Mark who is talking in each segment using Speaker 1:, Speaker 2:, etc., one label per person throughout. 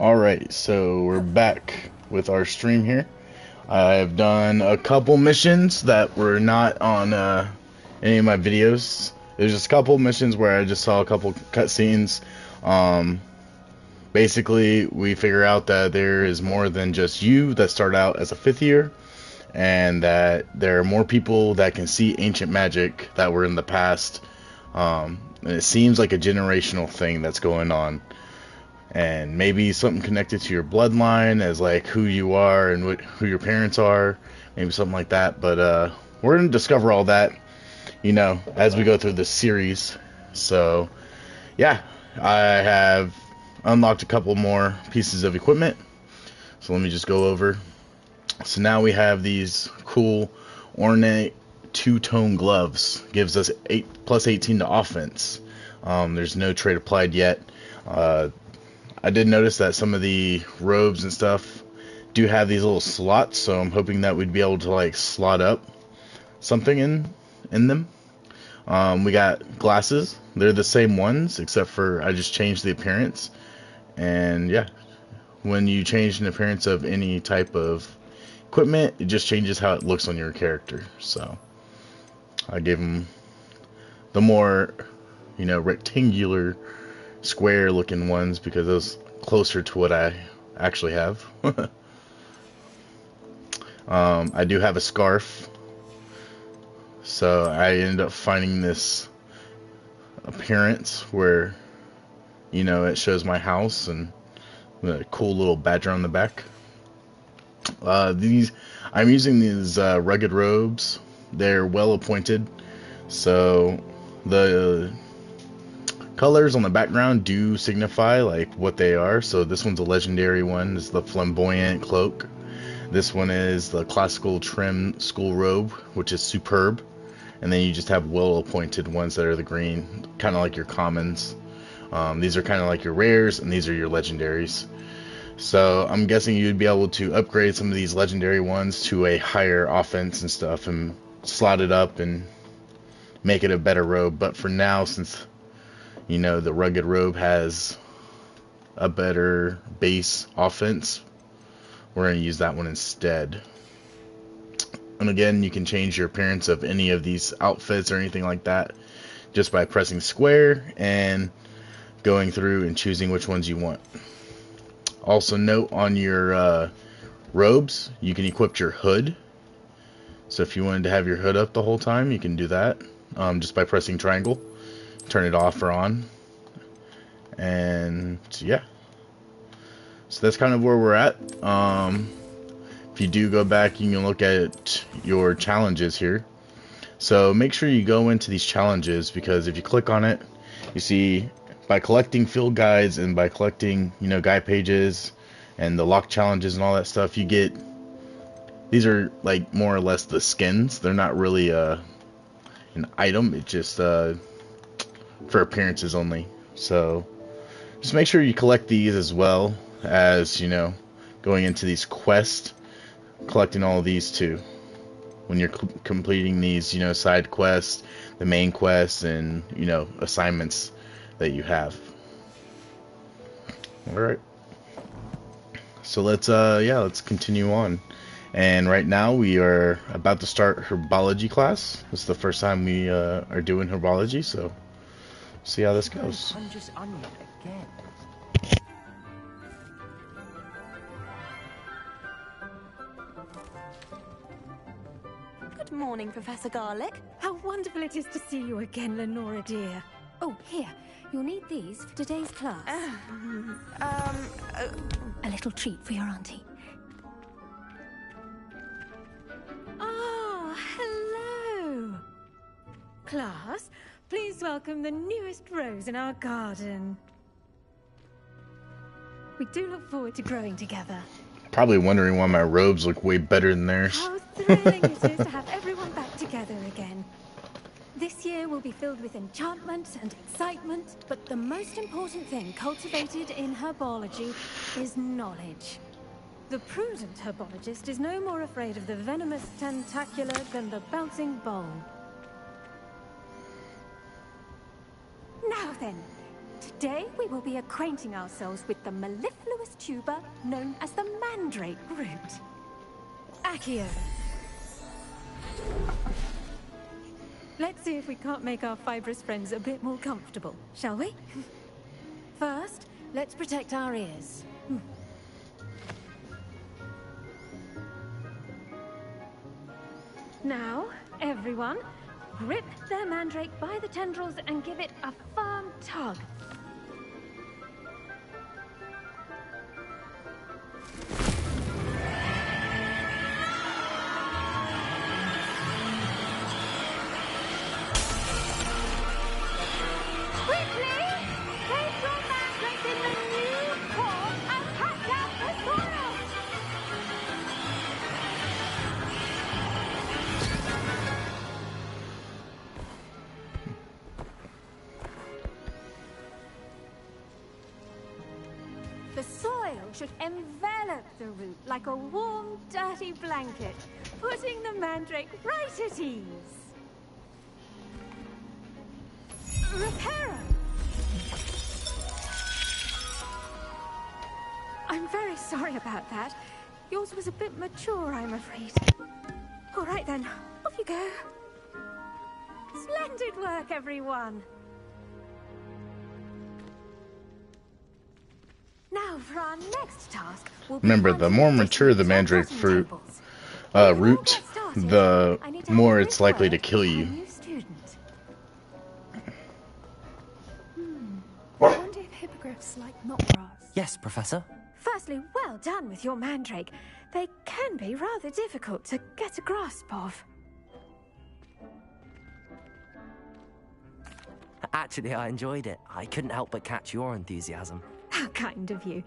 Speaker 1: Alright, so we're back with our stream here. I've done a couple missions that were not on any of my videos. There's just a couple missions where I just saw a couple cutscenes. Um, Basically, we figure out that there is more than just you that start out as a 5th year, and that there are more people that can see ancient magic that were in the past. And it seems like a generational thing that's going on. And maybe something connected to your bloodline as like who you are and who your parents are, maybe something like that. But we're gonna discover all that, as we go through this series. So yeah, I have unlocked a couple more pieces of equipment. So let me just go over. So now we have these cool ornate two-tone gloves. Gives us 8 plus 18 to offense. There's no trait applied yet. I did notice that some of the robes and stuff do have these little slots, so I'm hoping that we'd be able to like slot up something in them. We got glasses. They're the same ones, except for I just changed the appearance. And yeah, when you change an appearance of any type of equipment, it just changes how it looks on your character. So I gave them the more, rectangular, square looking ones because those closer to what I actually have. I do have a scarf, so I ended up finding this appearance where it shows my house and a cool little badger on the back. I'm using these rugged robes. They're well appointed, so the colors on the background do signify like what they are. So this one's a legendary one. This is the flamboyant cloak. This one is the classical trim school robe, which is superb. And then you just have well appointed ones that are the green, kind of like your commons. These are kind of like your rares, and these are your legendaries. So I'm guessing you'd be able to upgrade some of these legendary ones to a higher offense and stuff, and slot it up and make it a better robe. But for now, since the rugged robe has a better base offense, we're going to use that one instead. And again, you can change your appearance of any of these outfits or anything like that just by pressing square and going through and choosing which ones you want. Also note on your robes, you can equip your hood. So if you wanted to have your hood up the whole time, you can do that just by pressing triangle. Turn it off or on. And yeah, so that's kind of where we're at. If you do go back, you can look at your challenges here. So make sure you go into these challenges, because if you click on it, you see by collecting field guides and by collecting guide pages and the lock challenges and all that stuff, you get, these are like more or less the skins. They're not really an item. It's just for appearances only. So just make sure you collect these as well as going into these quests, collecting all of these too when you're completing these side quests, the main quests, and assignments that you have. All right, so let's continue on. And right now we are about to start herbology class. This is the first time we are doing herbology, so see how this goes.
Speaker 2: Good morning, Professor Garlick. How wonderful it is to see you again, Lenora dear. Oh, here. You'll need these for today's class. A little treat for your auntie. Ah, hello. Class, please welcome the newest rose in our garden. We do look forward to growing together.
Speaker 1: Probably wondering why my robes look way better than theirs.
Speaker 2: How thrilling it is to have everyone back together again. This year will be filled with enchantment and excitement, but the most important thing cultivated in herbology is knowledge. The prudent herbologist is no more afraid of the venomous tentacular than the bouncing bowl. Now then, Today we will be acquainting ourselves with the mellifluous tuber known as the mandrake root. Accio. Let's see if we can't make our fibrous friends a bit more comfortable, shall we? First, let's protect our ears. Now, everyone, grip their mandrake by the tendrils and give it a firm tug. Quickly! Place your mandrake in the new form and cut out the soil! The soil should envelop the root like a warm, dirty blanket, putting the mandrake right at ease. Reparo! I'm very sorry about that. Yours was a bit mature, I'm afraid. All right then, off you go. Splendid work, everyone. Now for our next task, we'll
Speaker 1: Remember, the more mature the mandrake fruit root, the more it's likely to kill you.
Speaker 2: I wonder if hippogriffs like knotgrass.
Speaker 3: Yes, Professor.
Speaker 2: Firstly, well done with your mandrake. They can be rather difficult to get a grasp of.
Speaker 3: Actually, I enjoyed it. I couldn't help but catch your enthusiasm.
Speaker 2: How kind of you.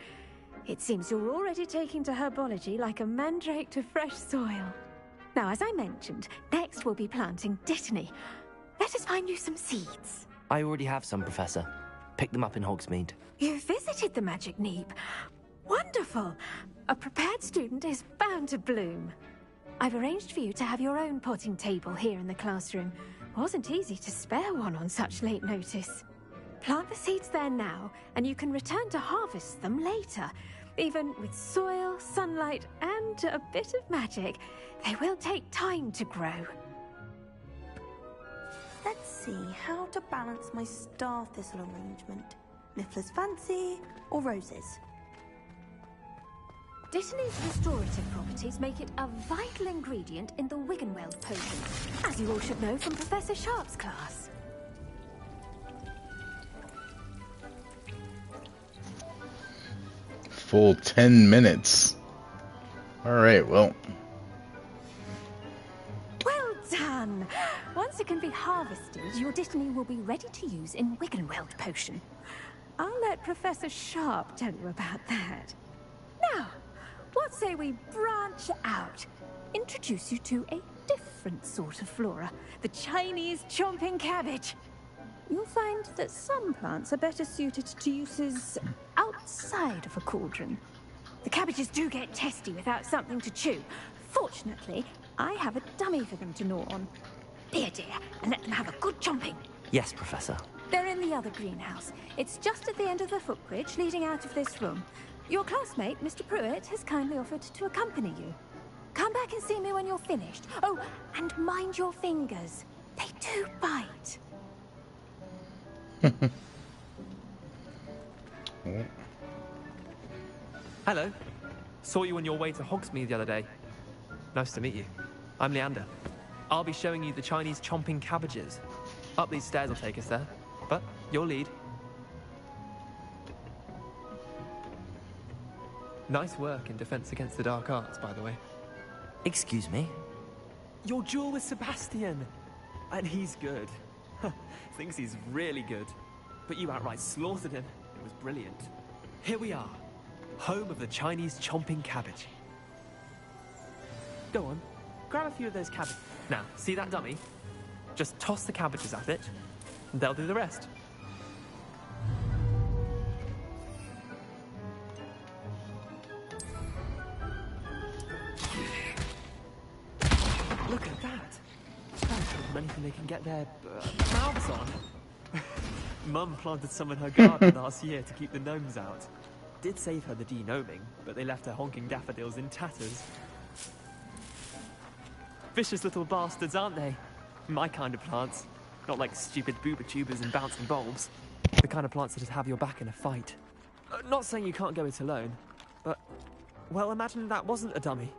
Speaker 2: It seems you're already taking to herbology like a mandrake to fresh soil. Now, as I mentioned, next we'll be planting Dittany. Let us find you some seeds.
Speaker 3: I already have some, Professor. Pick them up in Hogsmeade.
Speaker 2: You visited the Magic Neep. Wonderful. A prepared student is bound to bloom. I've arranged for you to have your own potting table here in the classroom. Wasn't easy to spare one on such late notice. Plant the seeds there now, and you can return to harvest them later. Even with soil, sunlight, and a bit of magic, they will take time to grow.
Speaker 4: Let's see how to balance my star thistle arrangement. Niffler's fancy or roses?
Speaker 2: Dittany's restorative properties make it a vital ingredient in the Wiggenweld potion, as you all should know from Professor Sharp's class.
Speaker 1: Full 10 minutes. Alright, well.
Speaker 2: Well done! Once it can be harvested, your Dittany will be ready to use in Wiggenweld potion. I'll let Professor Sharp tell you about that. Now, what say we branch out? Introduce you to a different sort of flora, the Chinese chomping cabbage. You'll find that some plants are better suited to uses outside of a cauldron. The cabbages do get testy without something to chew. Fortunately, I have a dummy for them to gnaw on. Be a dear, and let them have a good chomping.
Speaker 3: Yes, Professor.
Speaker 2: They're in the other greenhouse. It's just at the end of the footbridge leading out of this room. Your classmate, Mr. Pruitt, has kindly offered to accompany you. Come back and see me when you're finished. Oh, and mind your fingers. They do bite.
Speaker 5: Hello. Saw you on your way to Hogsmeade the other day. Nice to meet you. I'm Leander. I'll be showing you the Chinese chomping cabbages. Up these stairs will take us there, but your lead. Nice work in Defense Against the Dark Arts, by the way.
Speaker 3: Excuse me?
Speaker 5: Your duel with Sebastian! And he's good. Thinks he's really good. But you outright slaughtered him. It was brilliant. Here we are. Home of the Chinese chomping cabbage. Go on. Grab a few of those cabbages. Now, see that dummy? Just toss the cabbages at it, and they'll do the rest. Look at that. That's more than anything they can get their mouths on. Mum planted some in her garden last year to keep the gnomes out. Did save her the de-gnoming, but they left her honking daffodils in tatters. Vicious little bastards, aren't they? My kind of plants. Not like stupid booba tubers and bouncing bulbs. The kind of plants that'd have your back in a fight. Not saying you can't go it alone, but... well, imagine that wasn't a dummy.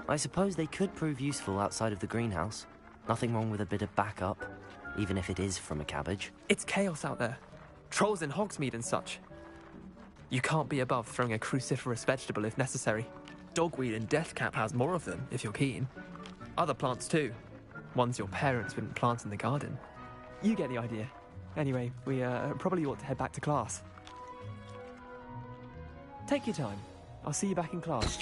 Speaker 3: I suppose they could prove useful outside of the greenhouse. Nothing wrong with a bit of backup, even if it is from a cabbage.
Speaker 5: It's chaos out there. Trolls in Hogsmeade and such. You can't be above throwing a cruciferous vegetable if necessary. Dogweed and deathcap has more of them, if you're keen. Other plants too. Ones your parents wouldn't plant in the garden. You get the idea. Anyway, we probably ought to head back to class. Take your time. I'll see you back in class.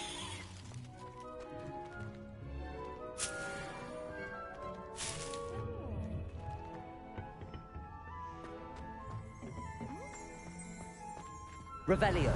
Speaker 3: Revelio.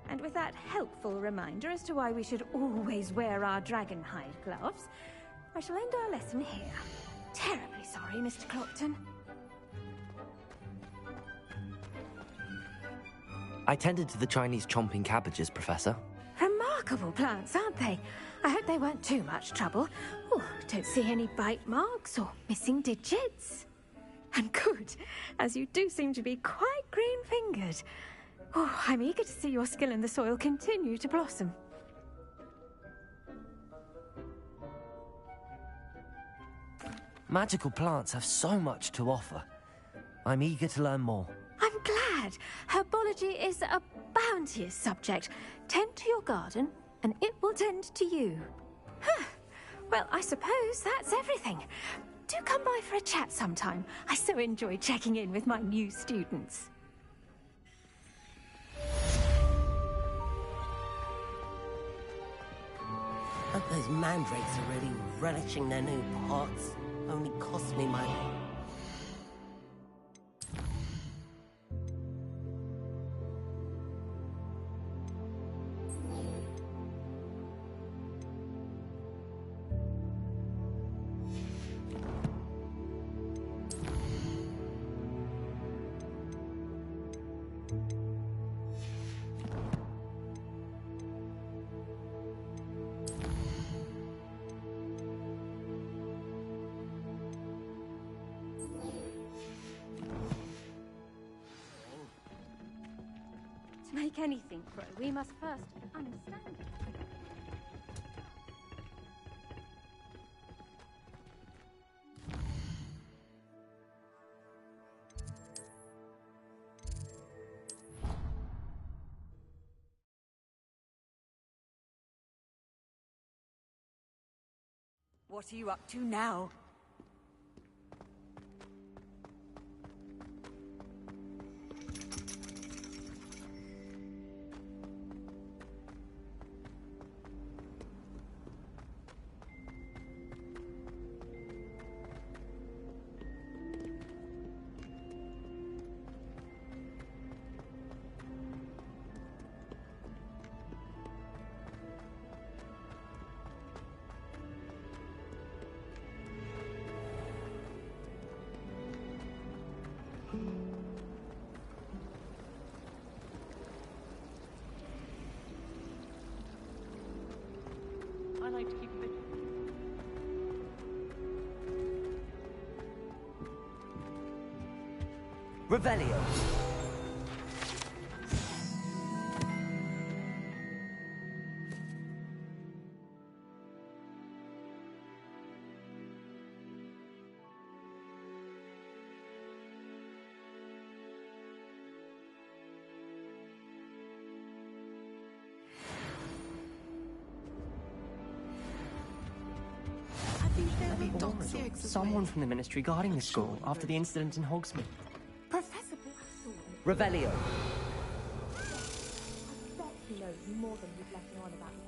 Speaker 2: And with that helpful reminder as to why we should always wear our dragonhide gloves, I shall end our lesson here. Terribly sorry, Mr. Clopton.
Speaker 3: I tended to the Chinese chomping cabbages, Professor.
Speaker 2: Remarkable plants, aren't they? I hope they weren't too much trouble. Oh, don't see any bite marks or missing digits. And good, as you do seem to be quite green-fingered. Oh, I'm eager to see your skill in the soil continue to blossom.
Speaker 3: Magical plants have so much to offer. I'm eager to learn more.
Speaker 2: I'm glad. Herbology is a bounteous subject. Tend to your garden, and it will tend to you. Huh. Well, I suppose that's everything. Do come by for a chat sometime. I so enjoy checking in with my new students.
Speaker 6: Hope those mandrakes are really relishing their new pots. Only cost me money.
Speaker 2: To make anything grow, we must first understand it.
Speaker 7: What are you up to now? I like to keep a bit.
Speaker 3: Revelio.
Speaker 6: Maybe Dumbledore, someone from the Ministry guarding the school after the incident in Hogsmeade.
Speaker 4: Professor Blackthorne.
Speaker 6: Revelio.
Speaker 4: I bet he knows more than he's letting on about the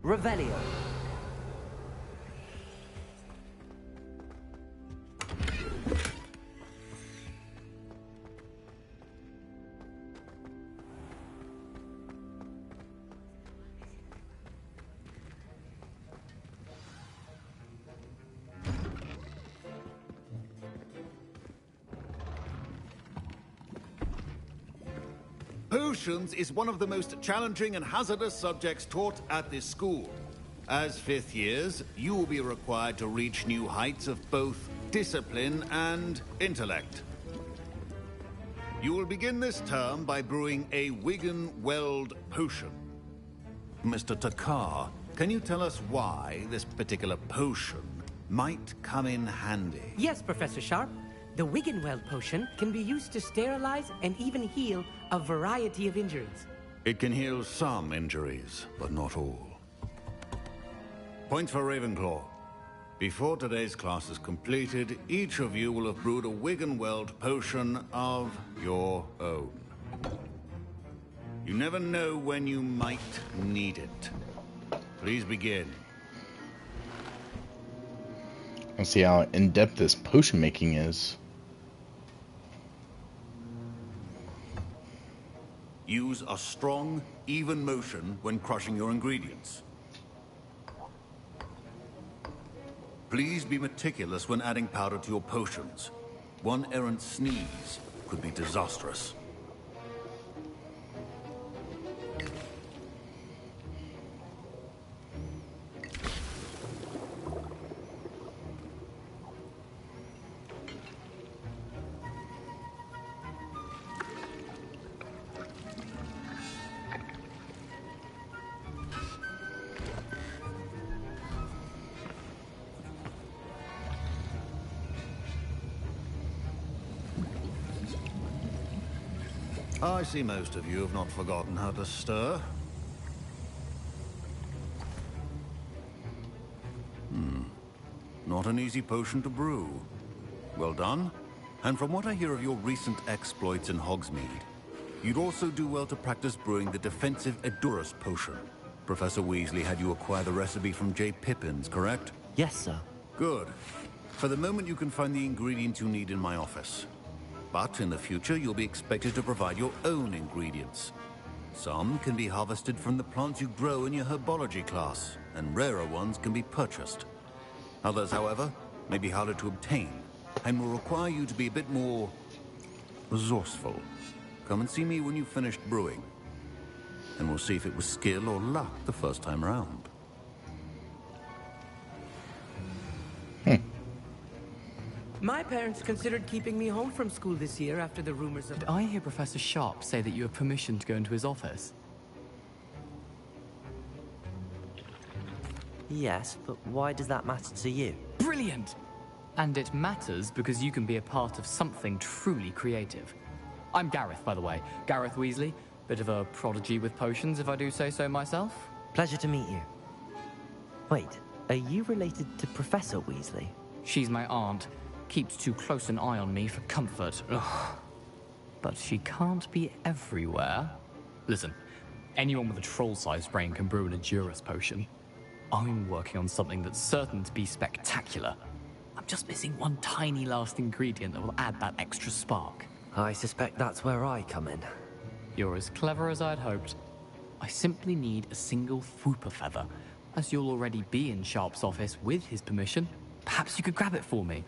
Speaker 6: Revelio.
Speaker 8: Potions is one of the most challenging and hazardous subjects taught at this school. As fifth years, you will be required to reach new heights of both discipline and intellect. You will begin this term by brewing a Wigan-Weld potion. Mr. Takar, can you tell us why this particular potion might come in handy?
Speaker 9: Yes, Professor Sharp. The Wigan-Weld potion can be used to sterilize and even heal a variety of injuries.
Speaker 8: It can heal some injuries, but not all. Point for Ravenclaw. Before today's class is completed, each of you will have brewed a Wigan-Weld potion of your own. You never know when you might need it. Please begin.
Speaker 1: Let's see how in-depth this potion making is.
Speaker 8: Use a strong, even motion when crushing your ingredients. Please be meticulous when adding powder to your potions. One errant sneeze could be disastrous. I see most of you have not forgotten how to stir. Not an easy potion to brew. Well done. And from what I hear of your recent exploits in Hogsmeade, you'd also do well to practice brewing the defensive Edurus potion. Professor Weasley had you acquire the recipe from J. Pippin's, correct?
Speaker 3: Yes, sir.
Speaker 8: Good. For the moment, you can find the ingredients you need in my office. But in the future, you'll be expected to provide your own ingredients. Some can be harvested from the plants you grow in your herbology class, and rarer ones can be purchased. Others, however, may be harder to obtain, and will require you to be a bit more resourceful. Come and see me when you've finished brewing, and we'll see if it was skill or luck the first time around.
Speaker 9: My parents considered keeping me home from school this year after the rumors of...
Speaker 10: Did I hear Professor Sharp say that you have permission to go into his office?
Speaker 3: Yes, but why does that matter to you?
Speaker 10: Brilliant! And it matters because you can be a part of something truly creative. I'm Gareth, by the way. Gareth Weasley. Bit of a prodigy with potions, if I do say so myself.
Speaker 3: Pleasure to meet you. Wait, are you related to Professor Weasley?
Speaker 10: She's my aunt. Keeps too close an eye on me for comfort. Ugh. But she can't be everywhere. Listen, anyone with a troll-sized brain can brew an Edurus potion. I'm working on something that's certain to be spectacular. I'm just missing one tiny last ingredient that will add that extra spark.
Speaker 3: I suspect that's where I come in.
Speaker 10: You're as clever as I'd hoped. I simply need a single Fwooper feather. As you'll already be in Sharp's office with his permission, perhaps you could grab it for me.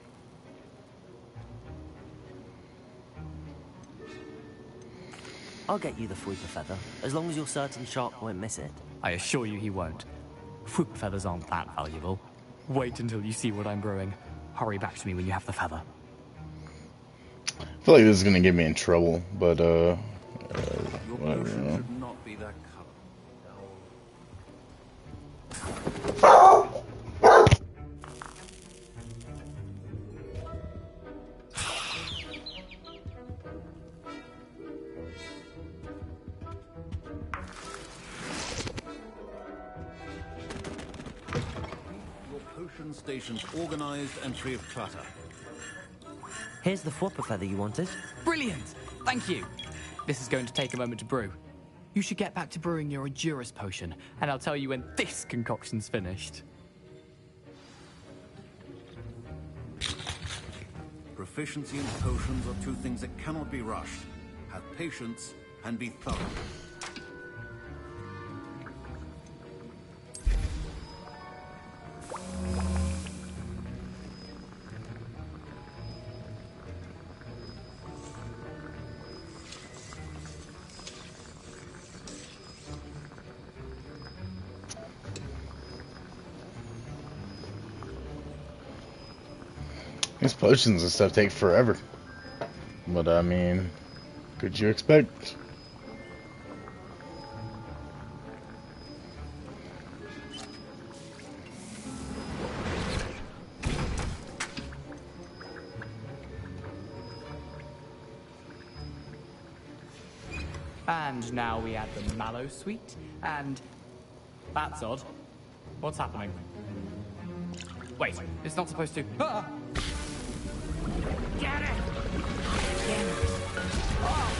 Speaker 3: I'll get you the Fweeper feather, as long as you're certain Shark won't miss it.
Speaker 10: I assure you he won't. Fweeper feathers aren't that valuable. Wait until you see what I'm brewing. Hurry back to me when you have the feather.
Speaker 1: I feel like this is gonna get me in trouble, but
Speaker 8: Your
Speaker 1: whatever.
Speaker 8: potion should not be that color. Your potion station's organized and free of clutter.
Speaker 3: Here's the Fweeper feather you wanted.
Speaker 10: Brilliant! Thank you! This is going to take a moment to brew. You should get back to brewing your Endurus potion, and I'll tell you when this concoction's finished.
Speaker 8: Proficiency in potions are two things that cannot be rushed. Have patience and be thorough.
Speaker 1: These potions and stuff take forever. But I mean, could you expect?
Speaker 10: And now we add the mallow sweet, and... That's odd. What's happening? Wait, it's not supposed to... Ah! Get it! Oh!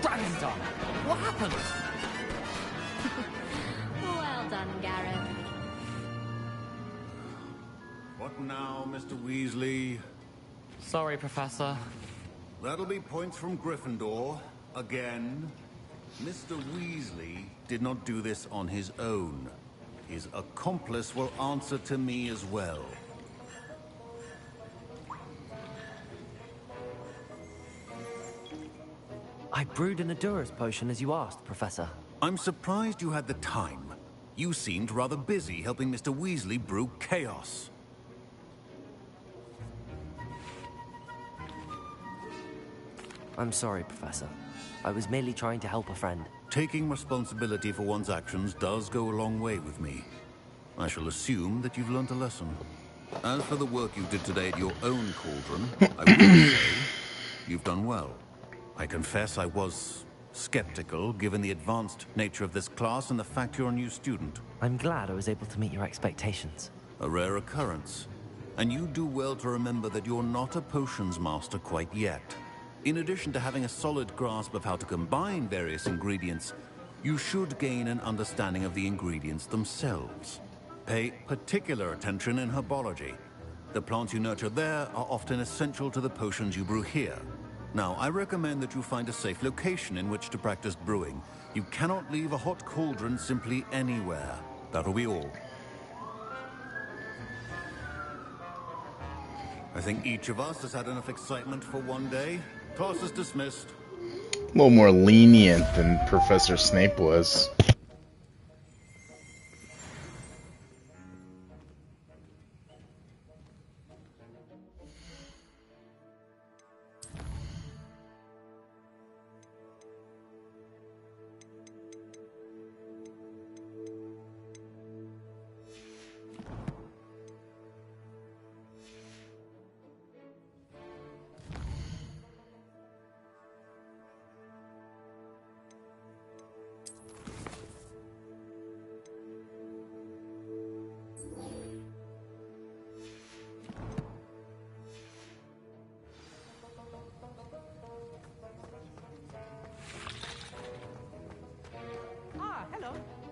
Speaker 10: Dragon Tongue! What happened?
Speaker 2: Well done, Gareth.
Speaker 8: What now, Mr. Weasley?
Speaker 10: Sorry, Professor.
Speaker 8: That'll be points from Gryffindor. Again. Mr. Weasley did not do this on his own. His accomplice will answer to me as well.
Speaker 3: I brewed an Endurus potion as you asked, Professor.
Speaker 8: I'm surprised you had the time. You seemed rather busy helping Mr. Weasley brew chaos.
Speaker 3: I'm sorry, Professor. I was merely trying to help a friend.
Speaker 8: Taking responsibility for one's actions does go a long way with me. I shall assume that you've learnt a lesson. As for the work you did today at your own cauldron, I will say you've done well. I confess I was skeptical, given the advanced nature of this class and the fact you're a new student.
Speaker 3: I'm glad I was able to meet your expectations.
Speaker 8: A rare occurrence. And you do well to remember that you're not a potions master quite yet. In addition to having a solid grasp of how to combine various ingredients, you should gain an understanding of the ingredients themselves. Pay particular attention in herbology. The plants you nurture there are often essential to the potions you brew here. Now, I recommend that you find a safe location in which to practice brewing. You cannot leave a hot cauldron simply anywhere. That'll be all. I think each of us has had enough excitement for one day. Class is dismissed.
Speaker 1: A little more lenient than Professor Snape was.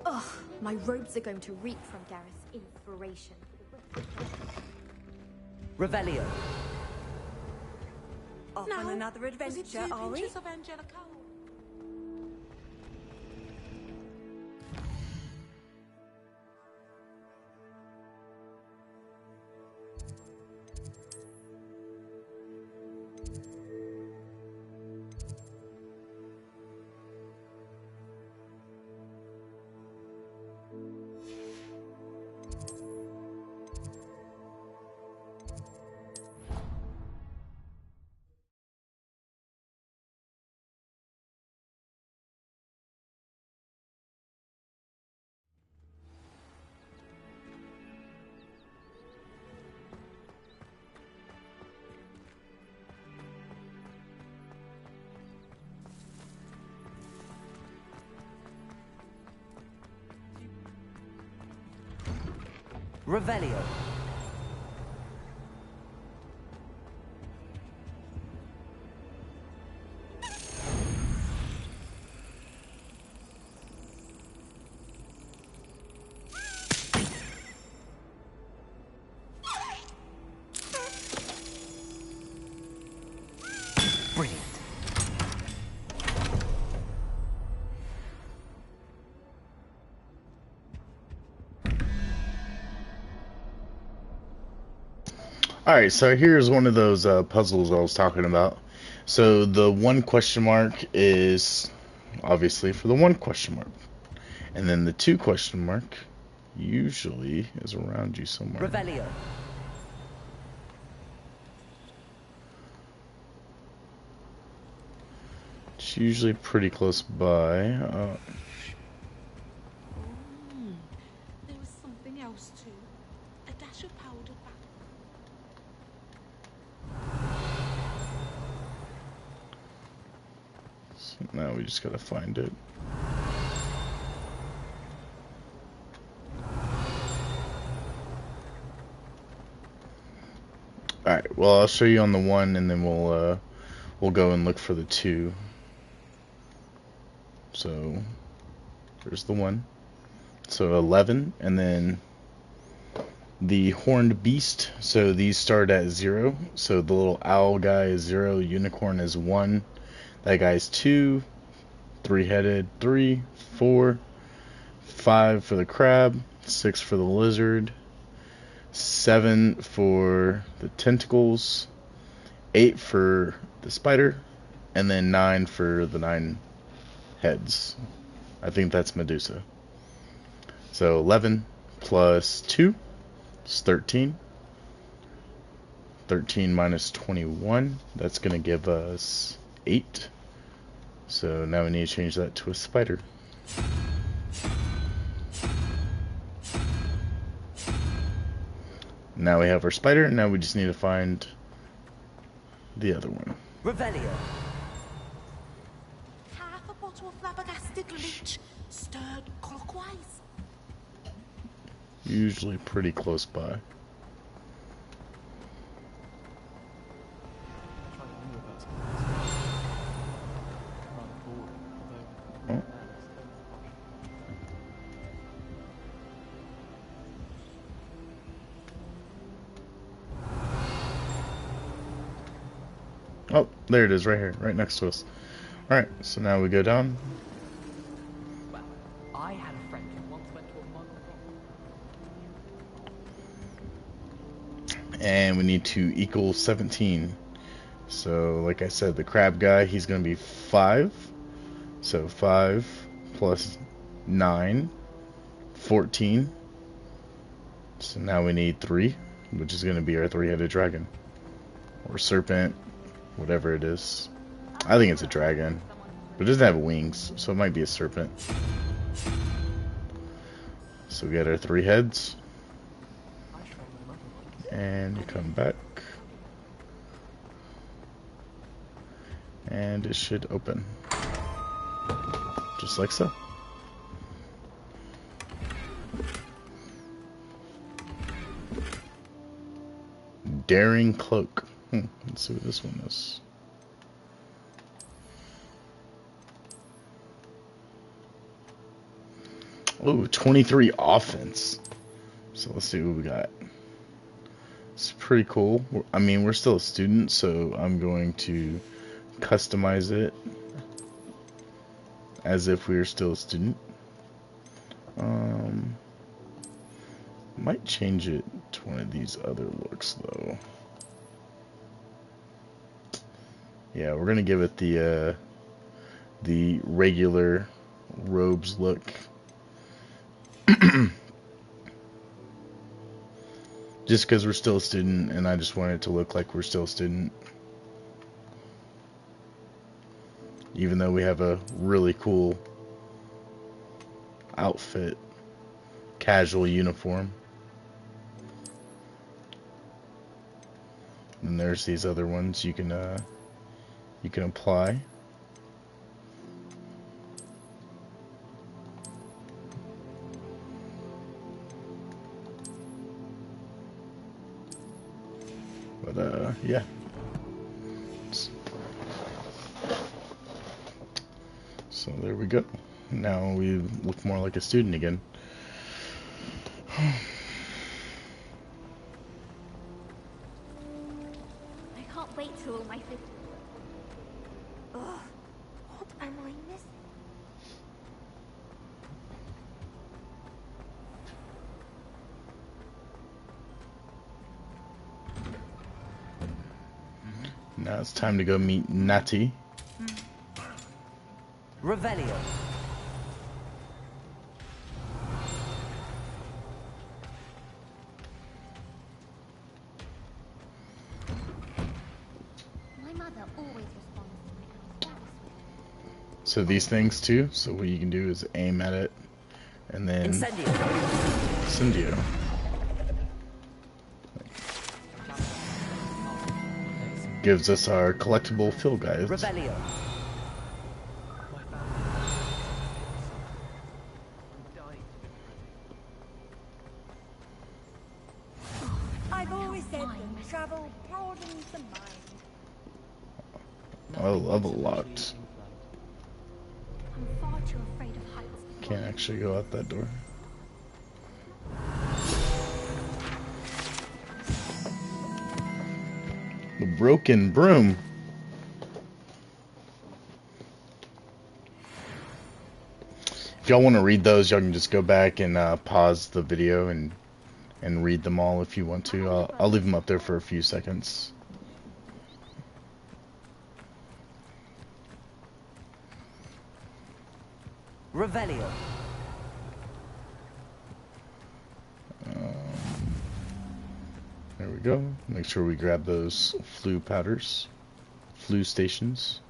Speaker 11: Ugh, my robes are going to reek from Gareth's inspiration.
Speaker 3: Revelio.
Speaker 4: Off on another adventure, are we?
Speaker 7: Of Angelica?
Speaker 3: Revelio. Brilliant.
Speaker 1: Alright, so here's one of those puzzles I was talking about. So the one question mark is obviously for the one question mark. And then the two question mark usually is around you somewhere.
Speaker 3: Revelio.
Speaker 1: It's usually pretty close by.
Speaker 7: There was something else too. A dash of powder
Speaker 1: So now we just gotta find it. Alright, well I'll show you on the one and then we'll go and look for the two. So there's the one. So 11, and then the horned beast. So these start at 0. So the little owl guy is 0, unicorn is 1, that guy's 2, 3-headed 3, 4, 5 for the crab, 6 for the lizard, 7 for the tentacles, 8 for the spider, and then 9 for the 9 heads. I think that's Medusa. So 11 plus 2 is 13. 13 minus 21, that's going to give us 8. So now we need to change that to a spider. Now we have our spider, now we just need to find the other one.
Speaker 3: Revelio.
Speaker 7: half a bottle of flabbergasted leech, stirred clockwise.
Speaker 1: Usually pretty close by. Oh. Oh, there it is, right here, right next to us. Alright, so now we go down.
Speaker 10: Well, I had a friend who once went to a muggle.
Speaker 1: And we need to equal 17. So, like I said, the crab guy, he's going to be 5. So 5 plus 9, 14. So now we need 3, which is going to be our 3-headed dragon. Or serpent, whatever it is. I think it's a dragon. But it doesn't have wings, so it might be a serpent. So we got our 3 heads. And you come back. And it should open. Just like so. Daring Cloak. Let's see what this one is. Oh, 23 offense. So let's see what we got. It's pretty cool. I mean, we're still a student, so I'm going to customize it as if we were still a student. Might change it to one of these other looks though. Yeah, we're gonna give it the regular robes look. Just because we're still a student, and I just want it to look like we're still a student. Even though we have a really cool outfit, casual uniform. And there's these other ones you can apply. Yeah. So there we go. Now we look more like a student again.
Speaker 11: I can't wait till all my food.
Speaker 4: Ugh, what am I missing?
Speaker 1: Now it's time to go meet Natty.
Speaker 6: Revelio.
Speaker 11: My mother always responds to my house.
Speaker 1: So these things too. So what you can do is aim at it, and then Incendio. Gives us our collectible fill guides.
Speaker 6: Revelio.
Speaker 12: I've always said that travel broadens the mind.
Speaker 1: Oh, level locked.
Speaker 11: I'm far too afraid of heights.
Speaker 1: Can't actually go out that door. The broken broom. If y'all want to read those, y'all can just go back and pause the video and read them all if you want to. I'll leave them up there for a few seconds.
Speaker 6: Revelio.
Speaker 1: There we go. Make sure we grab those flu powders, flu stations.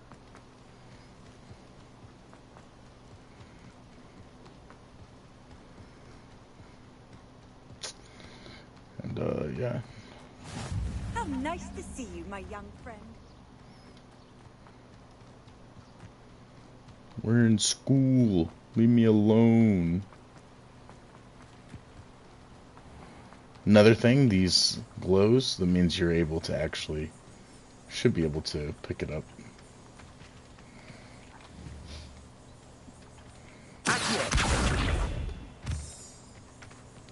Speaker 1: And yeah.
Speaker 12: How nice to see you, my young friend.
Speaker 1: We're in school. Leave me alone. Another thing, these glows, that means you're able to actually, should be able to pick it up.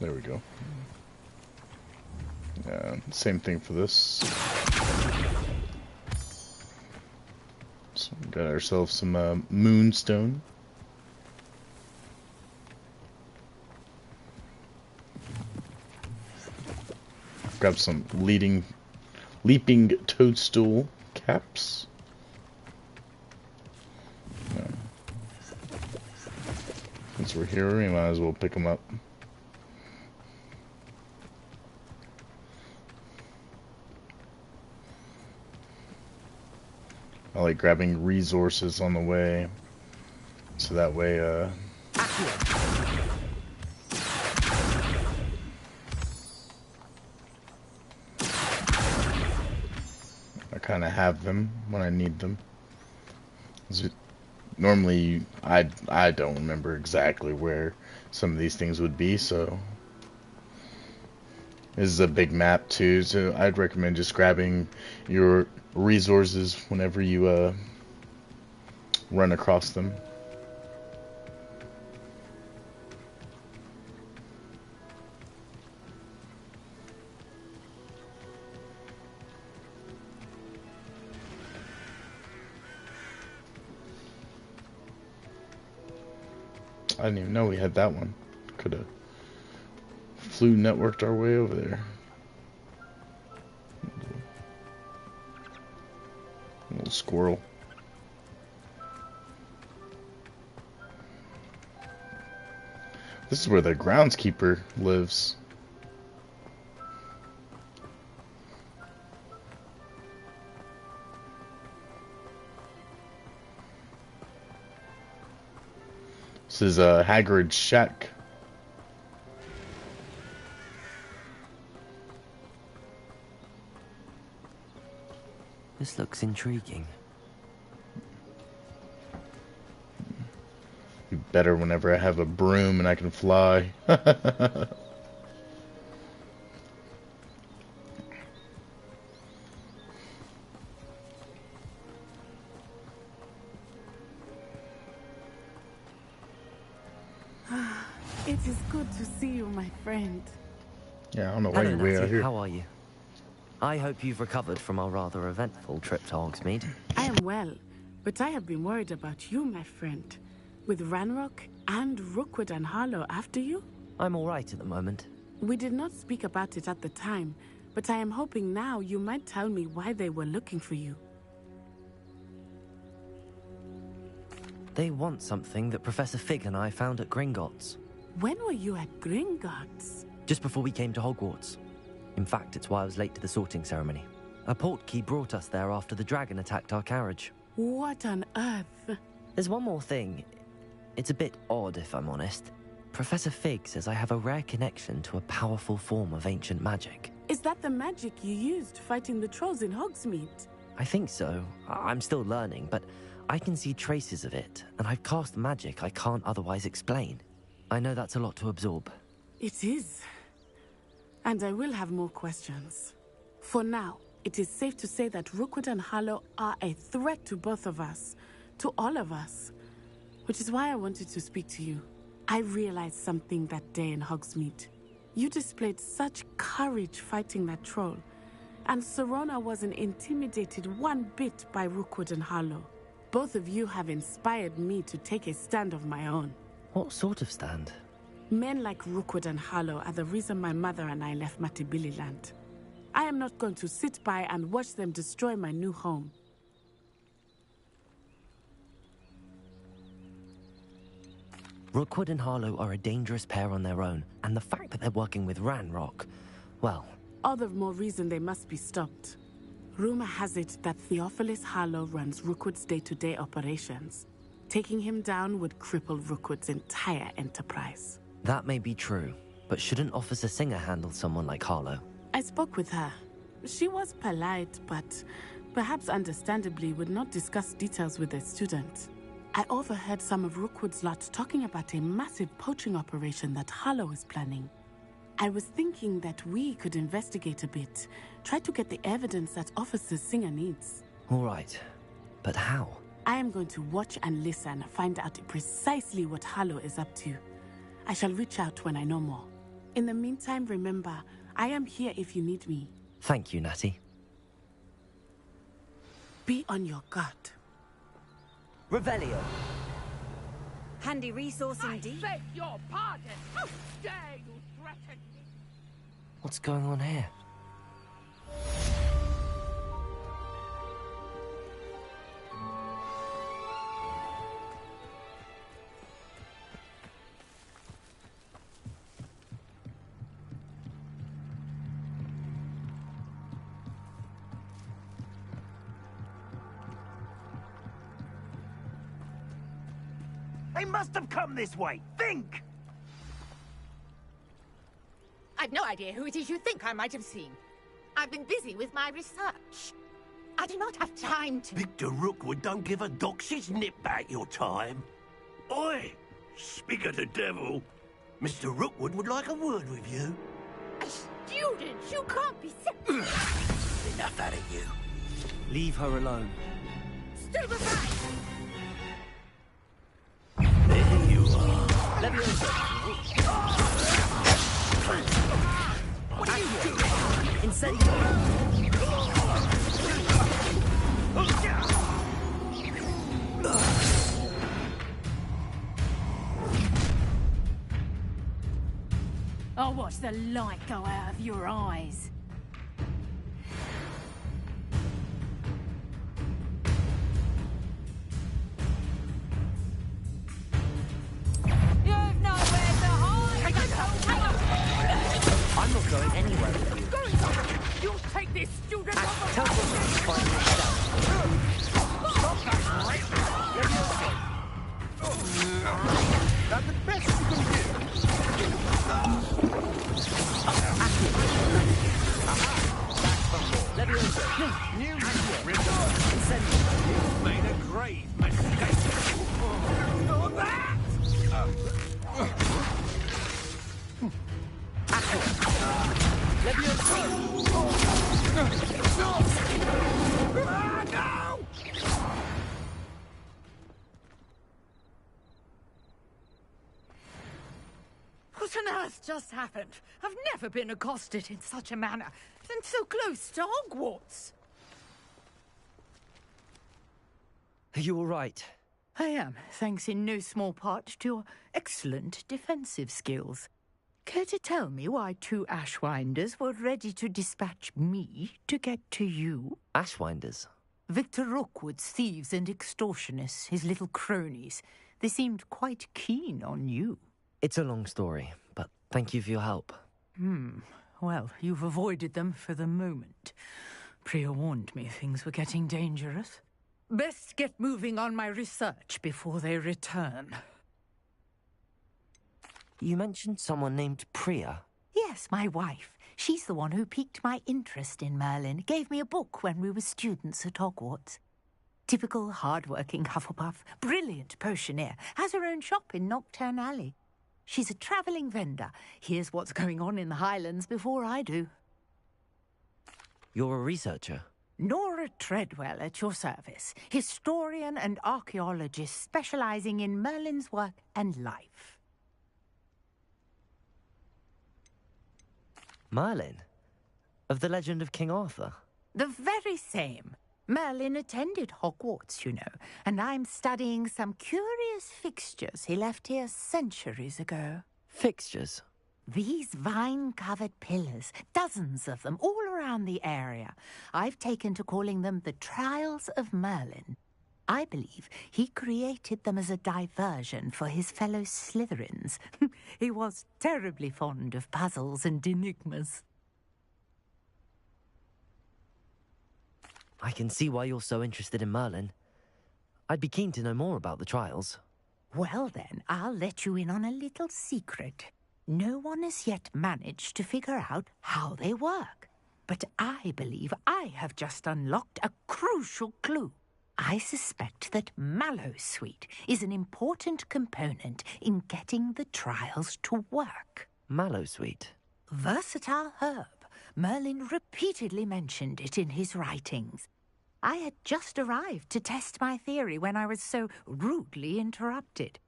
Speaker 1: There we go. Same thing for this. So we got ourselves some moonstone. Grab some leaping toadstool caps. Since we're here, we might as well pick them up. I like grabbing resources on the way, so that way, I kind of have them when I need them. Normally, I don't remember exactly where some of these things would be, so this is a big map too, so I'd recommend just grabbing your resources whenever you run across them. I didn't even know we had that one. Could have flew networked our way over there. Little squirrel. This is where the groundskeeper lives. This is Hagrid's shack.
Speaker 3: This looks intriguing.
Speaker 1: Be better whenever I have a broom and I can fly.
Speaker 13: It is good to see you, my friend.
Speaker 1: Yeah, I don't know why
Speaker 3: Hello,
Speaker 1: you're way
Speaker 3: Natty.
Speaker 1: out here.
Speaker 3: How are you? I hope you've recovered from our rather eventful trip to Hogsmeade.
Speaker 13: I am well, but I have been worried about you, my friend. With Ranrock and Rookwood and Harlow after you?
Speaker 3: I'm all right at the moment.
Speaker 13: We did not speak about it at the time, but I am hoping now you might tell me why they were looking for you.
Speaker 3: They want something that Professor Fig and I found at Gringotts.
Speaker 13: When were you at Gringotts?
Speaker 3: Just before we came to Hogwarts. In fact, it's why I was late to the sorting ceremony. A portkey brought us there after the dragon attacked our carriage.
Speaker 13: What on earth?
Speaker 3: There's one more thing. It's a bit odd, if I'm honest. Professor Fig says I have a rare connection to a powerful form of ancient magic.
Speaker 13: Is that the magic you used fighting the trolls in Hogsmeade?
Speaker 3: I think so. I'm still learning, but I can see traces of it, and I've cast magic I can't otherwise explain. I know that's a lot to absorb.
Speaker 13: It is. And I will have more questions. For now, it is safe to say that Rookwood and Harlow are a threat to both of us, to all of us. Which is why I wanted to speak to you. I realized something that day in Hogsmeade. You displayed such courage fighting that troll, and Serona wasn't intimidated one bit by Rookwood and Harlow. Both of you have inspired me to take a stand of my own.
Speaker 3: What sort of stand?
Speaker 13: Men like Rookwood and Harlow are the reason my mother and I left Matibili land. I am not going to sit by and watch them destroy my new home.
Speaker 3: Rookwood and Harlow are a dangerous pair on their own, and the fact that they're working with Ranrock, well...
Speaker 13: All the more reason they must be stopped. Rumor has it that Theophilus Harlow runs Rookwood's day-to-day operations. Taking him down would cripple Rookwood's entire enterprise.
Speaker 3: That may be true, but shouldn't Officer Singer handle someone like Harlow?
Speaker 13: I spoke with her. She was polite, but perhaps understandably would not discuss details with a student. I overheard some of Rookwood's lot talking about a massive poaching operation that Harlow is planning. I was thinking that we could investigate a bit, try to get the evidence that Officer Singer needs.
Speaker 3: All right, but how?
Speaker 13: I am going to watch and listen, find out precisely what Harlow is up to. I shall reach out when I know more. In the meantime, remember, I am here if you need me.
Speaker 3: Thank you, Natty.
Speaker 13: Be on your guard.
Speaker 14: Revelio.
Speaker 12: Handy resource indeed.
Speaker 15: I beg your pardon. How dare you threaten me?
Speaker 3: What's going on here?
Speaker 15: They must have come this way. Think!
Speaker 16: I've no idea who it is you think I might have seen. I've been busy with my research. I do not have time to...
Speaker 17: Victor Rookwood don't give a doxy's nip back your time. Oi! Speak of the devil. Mr. Rookwood would like a word with you.
Speaker 16: A student? You can't be...
Speaker 17: Enough out of you.
Speaker 14: Leave her alone.
Speaker 16: Stupefy!
Speaker 17: There you are.
Speaker 14: What are you doing? Insane.
Speaker 2: I'll watch the light go out of your eyes.
Speaker 16: You've nowhere to hide!
Speaker 14: I'm not going anywhere with you.
Speaker 15: You'll take this student off
Speaker 14: Tell someone to find yourself.
Speaker 15: Stop that! That's the best you can
Speaker 17: You've made a grave mistake.
Speaker 15: Not that! No!
Speaker 16: on earth just happened? I've never been accosted in such a manner, and so close to Hogwarts.
Speaker 3: Are you all right?
Speaker 16: I am, thanks in no small part to your excellent defensive skills. Care to tell me why two Ashwinders were ready to dispatch me to get to you?
Speaker 3: Ashwinders?
Speaker 16: Victor Rookwood's thieves and extortionists, his little cronies. They seemed quite keen on you.
Speaker 3: It's a long story, but thank you for your help.
Speaker 16: Well, you've avoided them for the moment. Priya warned me things were getting dangerous. Best get moving on my research before they return.
Speaker 3: You mentioned someone named Priya.
Speaker 16: Yes, my wife. She's the one who piqued my interest in Merlin. Gave me a book when we were students at Hogwarts. Typical hard-working Hufflepuff, brilliant potioneer, has her own shop in Knockturn Alley. She's a travelling vendor. Hears what's going on in the Highlands before I do.
Speaker 3: You're a researcher?
Speaker 16: Nora Treadwell at your service. Historian and archaeologist specialising in Merlin's work and life.
Speaker 3: Merlin? Of the legend of King Arthur?
Speaker 16: The very same. Merlin attended Hogwarts, you know, and I'm studying some curious fixtures he left here centuries ago.
Speaker 3: Fixtures?
Speaker 16: These vine-covered pillars, dozens of them, all around the area. I've taken to calling them the Trials of Merlin. I believe he created them as a diversion for his fellow Slytherins. He was terribly fond of puzzles and enigmas.
Speaker 3: I can see why you're so interested in Merlin. I'd be keen to know more about the trials.
Speaker 16: Well then, I'll let you in on a little secret. No one has yet managed to figure out how they work. But I believe I have just unlocked a crucial clue. I suspect that Mallowsweet is an important component in getting the trials to work.
Speaker 3: Mallowsweet?
Speaker 16: Versatile herb. Merlin repeatedly mentioned it in his writings. I had just arrived to test my theory when I was so rudely interrupted.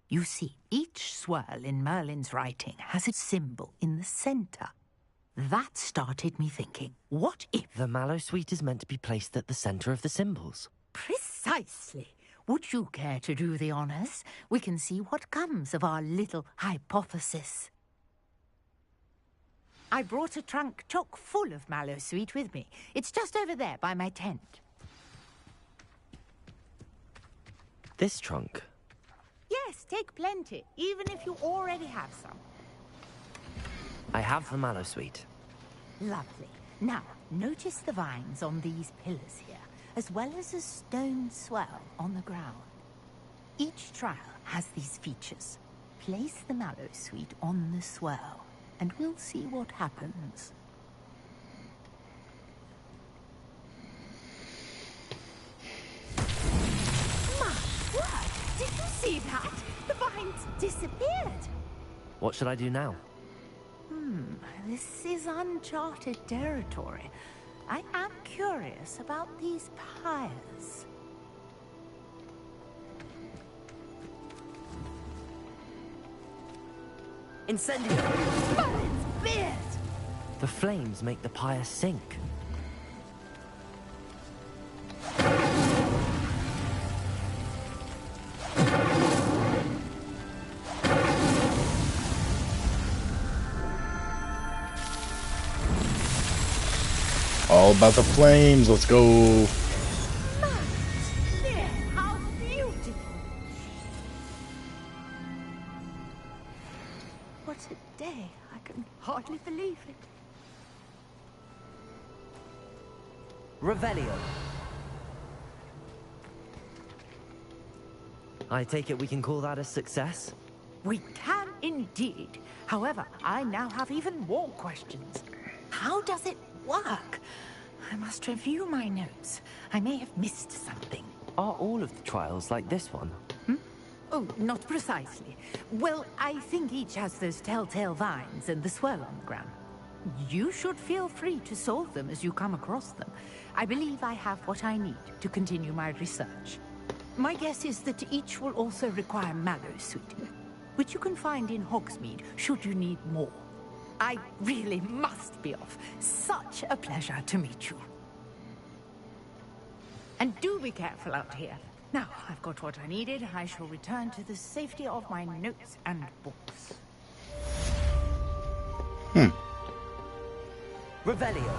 Speaker 16: You see, each swirl in Merlin's writing has a symbol in the centre. That started me thinking, what if...
Speaker 3: The Mallowsweet is meant to be placed at the centre of the symbols.
Speaker 16: Precisely. Would you care to do the honours? We can see what comes of our little hypothesis. I brought a trunk chock full of Mallowsweet with me. It's just over there by my tent.
Speaker 3: This trunk?
Speaker 16: Yes, take plenty, even if you already have some.
Speaker 3: I have the Mallowsweet.
Speaker 16: Lovely. Now, notice the vines on these pillars here, as well as a stone swell on the ground. Each trial has these features. Place the Mallowsweet on the swell, and we'll see what happens. My word! Did you see that? The vines disappeared!
Speaker 3: What should I do now?
Speaker 16: This is uncharted territory. I am curious about these pyres.
Speaker 14: Incendio!
Speaker 16: Merlin's beard!
Speaker 3: The flames make the pyre sink.
Speaker 1: All about the flames. Let's go.
Speaker 16: How beautiful! What a day. I can hardly believe it.
Speaker 14: Revelio.
Speaker 3: I take it we can call that a success?
Speaker 16: We can indeed. However, I now have even more questions. How does it work? I must review my notes. I may have missed something.
Speaker 3: Are all of the trials like this one?
Speaker 16: Oh, not precisely. Well, I think each has those telltale vines and the swirl on the ground. You should feel free to solve them as you come across them. I believe I have what I need to continue my research. My guess is that each will also require Mallowsweet. which you can find in Hogsmeade should you need more. I really must be off. Such a pleasure to meet you. And do be careful out here. Now, I've got what I needed. I shall return to the safety of my notes and books.
Speaker 14: Revelio.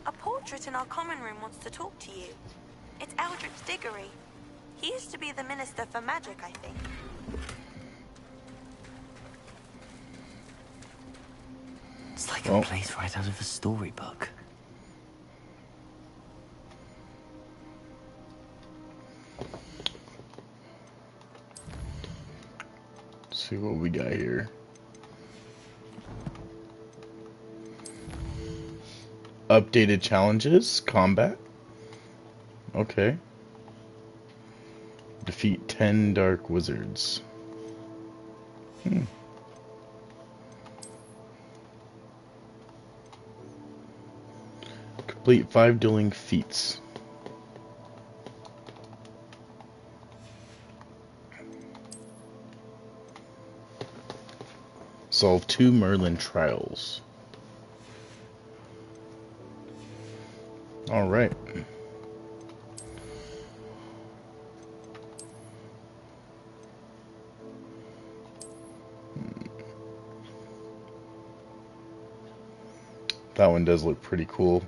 Speaker 4: A portrait in our common room wants to talk to you. It's Eldritch Diggory. He used to be the Minister for Magic, I think.
Speaker 3: It's like a place right out of a storybook.
Speaker 1: Let's see what we got here. Updated challenges, combat. Okay. Defeat 10 dark wizards. Complete 5 dueling feats. Solve 2 Merlin trials. All right. That one does look pretty cool.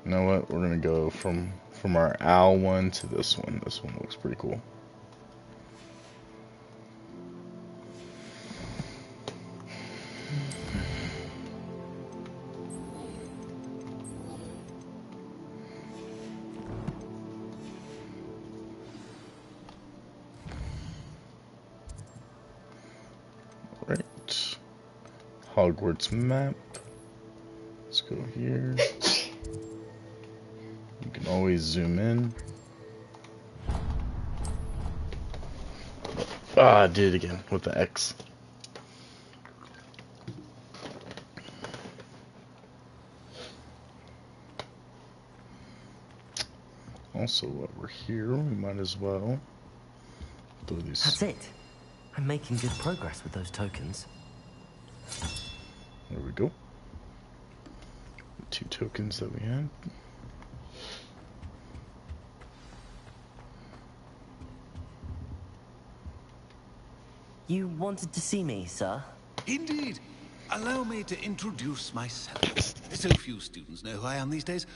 Speaker 1: You know what? We're gonna go from our owl one to this one. This one looks pretty cool. Right. Hogwarts map. Let's go here. You can always zoom in. I did it again with the X. Also, while we're here, we might as well throw these.
Speaker 3: That's it. I'm making good progress with those tokens.
Speaker 1: There we go. The 2 tokens that we had.
Speaker 3: You wanted to see me, sir?
Speaker 8: Indeed. Allow me to introduce myself. So few students know who I am these days.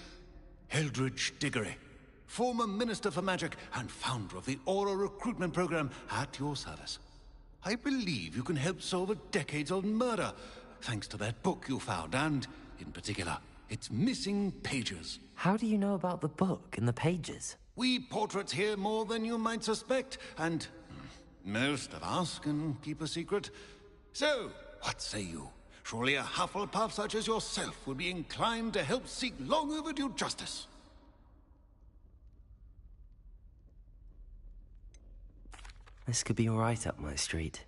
Speaker 8: Eldritch Diggory, former Minister for Magic and founder of the Aura recruitment program at your service. I believe you can help solve a decades-old murder, thanks to that book you found, and, in particular, its missing pages.
Speaker 3: How do you know about the book and the pages?
Speaker 8: We portraits hear more than you might suspect, and most of us can keep a secret. So, what say you? Surely a Hufflepuff such as yourself would be inclined to help seek long overdue justice.
Speaker 3: This could be right up my street.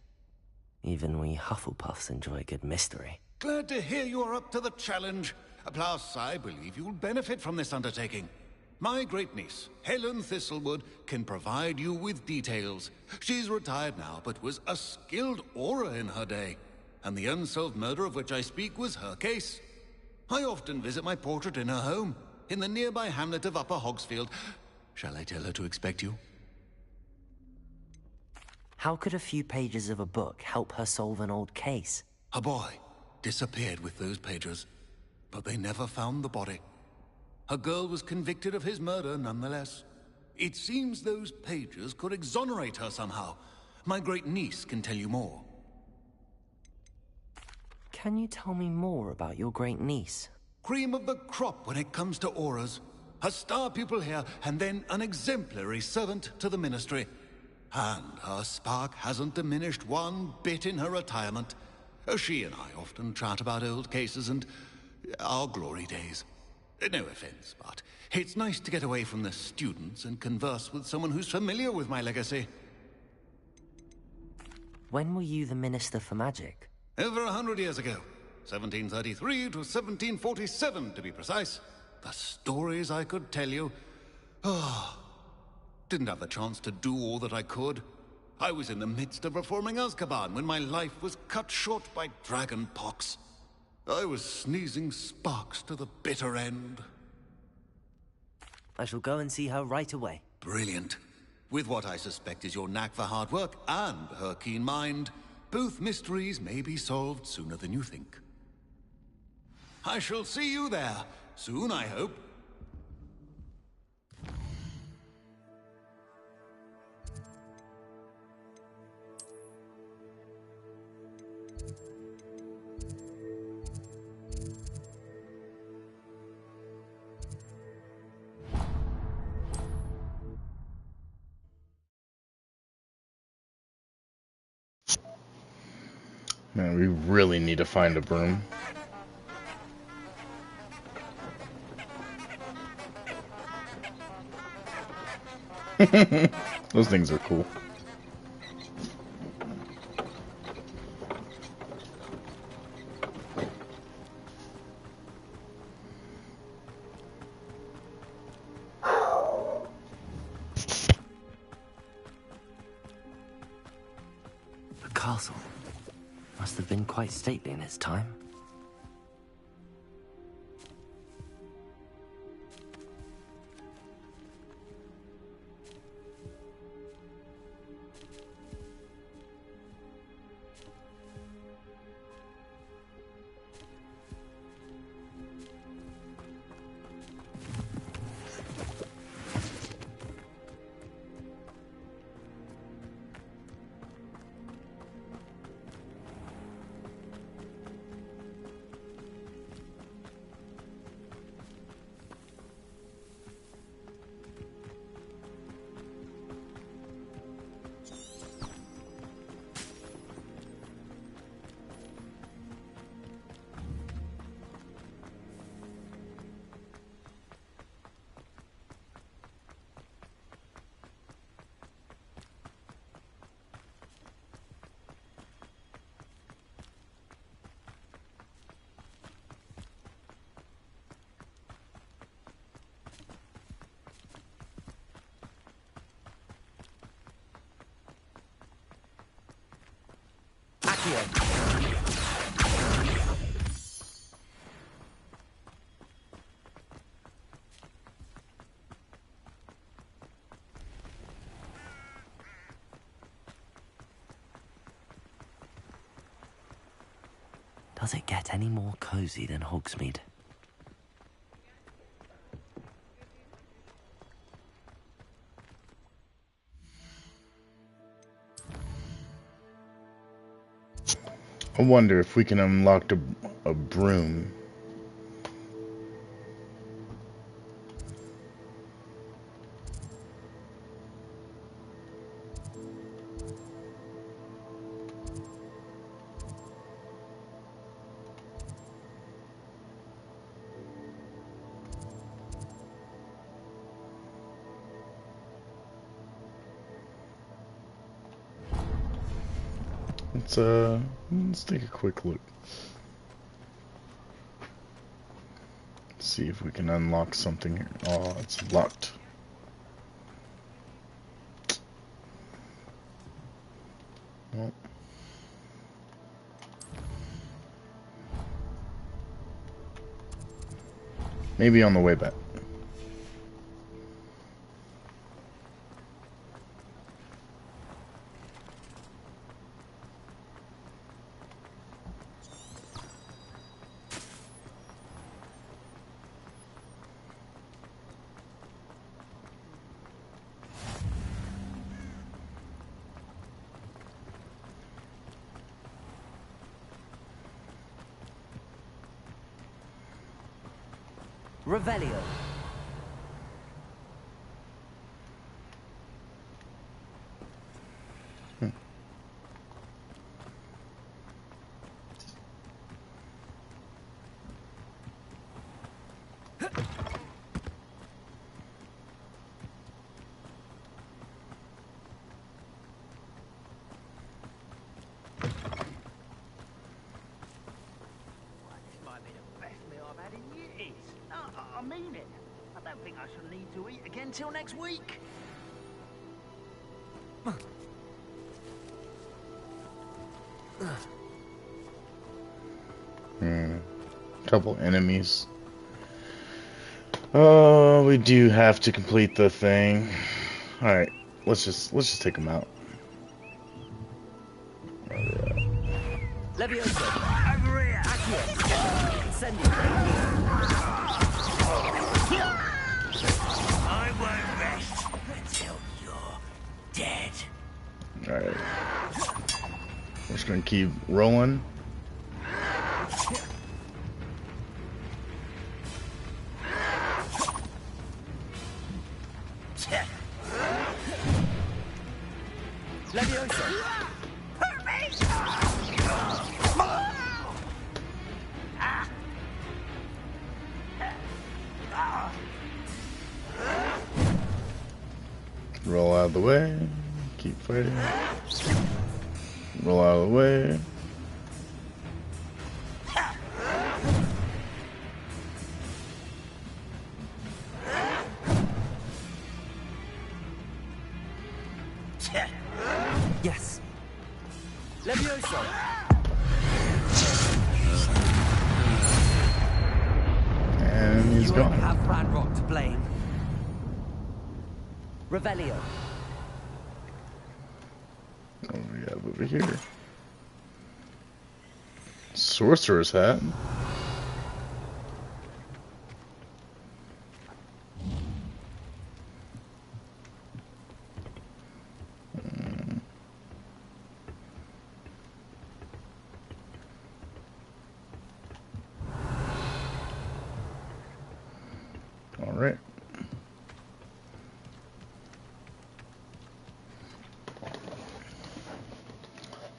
Speaker 3: Even we Hufflepuffs enjoy a good mystery.
Speaker 8: Glad to hear you're up to the challenge. Plus, I believe you'll benefit from this undertaking. My great-niece, Helen Thistlewood, can provide you with details. She's retired now, but was a skilled aura in her day. And the unsolved murder of which I speak was her case. I often visit my portrait in her home, in the nearby hamlet of Upper Hogsfield. Shall I tell her to expect you?
Speaker 3: How could a few pages of a book help her solve an old case?
Speaker 8: A boy disappeared with those pages, but they never found the body. A girl was convicted of his murder nonetheless. It seems those pages could exonerate her somehow. My great-niece can tell you more.
Speaker 3: Can you tell me more about your great-niece?
Speaker 8: Cream of the crop when it comes to auras. A star pupil here, and then an exemplary servant to the ministry. And her spark hasn't diminished one bit in her retirement. She and I often chat about old cases and our glory days. No offense, but it's nice to get away from the students and converse with someone who's familiar with my legacy.
Speaker 3: When were you the Minister for Magic?
Speaker 8: Over 100 years ago. 1733 to 1747, to be precise. The stories I could tell you. Oh, didn't have the chance to do all that I could. I was in the midst of reforming Azkaban when my life was cut short by dragon pox. I was sneezing sparks to the bitter end.
Speaker 3: I shall go and see her right away.
Speaker 8: Brilliant. With what I suspect is your knack for hard work and her keen mind, both mysteries may be solved sooner than you think. I shall see you there, soon I hope.
Speaker 1: Man, we really need to find a broom. Those things are cool.
Speaker 3: The castle must have been quite stately in its time. Does it get any more cozy than Hogsmeade?
Speaker 1: I wonder if we can unlock a broom. Let's take a quick look. See if we can unlock something here. Oh, it's locked. Well. Maybe on the way back.
Speaker 3: Revelio.
Speaker 14: don't think I shall need to eat again till next week.
Speaker 1: Couple enemies. Oh, we do have to complete the thing. All right, let's just take them out.
Speaker 14: Levioso, over here. Accio, incendio. I won't rest until you're dead.
Speaker 1: All right, we're just gonna keep rolling.
Speaker 14: Levioso. Hurt me!
Speaker 1: Roll out of the way. Keep fighting. Roll out of the way.
Speaker 14: Yes. Levioso.
Speaker 1: And he's
Speaker 14: You
Speaker 1: gone.
Speaker 14: only have Ranrock to blame. Revelio.
Speaker 1: What do we have over here? Sorcerer's hat. All right.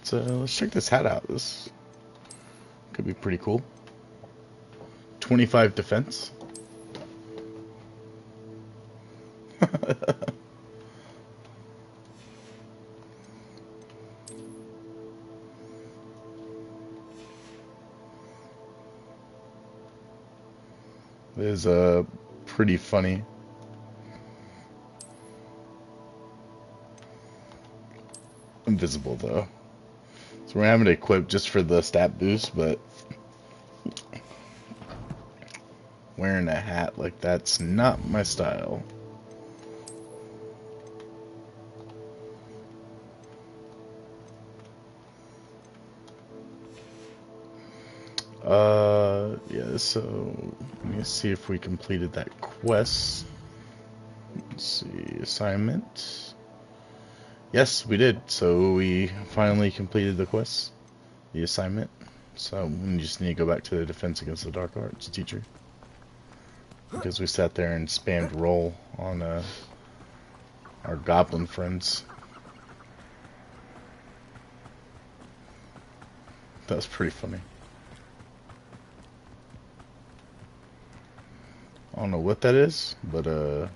Speaker 1: So let's check this hat out. This could be pretty cool. 25 defense. It is pretty funny. Invisible though. So we're having it equipped just for the stat boost, but wearing a hat like that's not my style. Yeah, so let me see if we completed that quest. Let's see, assignment. Yes, we did. So we finally completed the quest, the assignment. So we just need to go back to the Defense Against the Dark Arts teacher. Because we sat there and spammed roll on our goblin friends. That was pretty funny. I don't know what that is, but we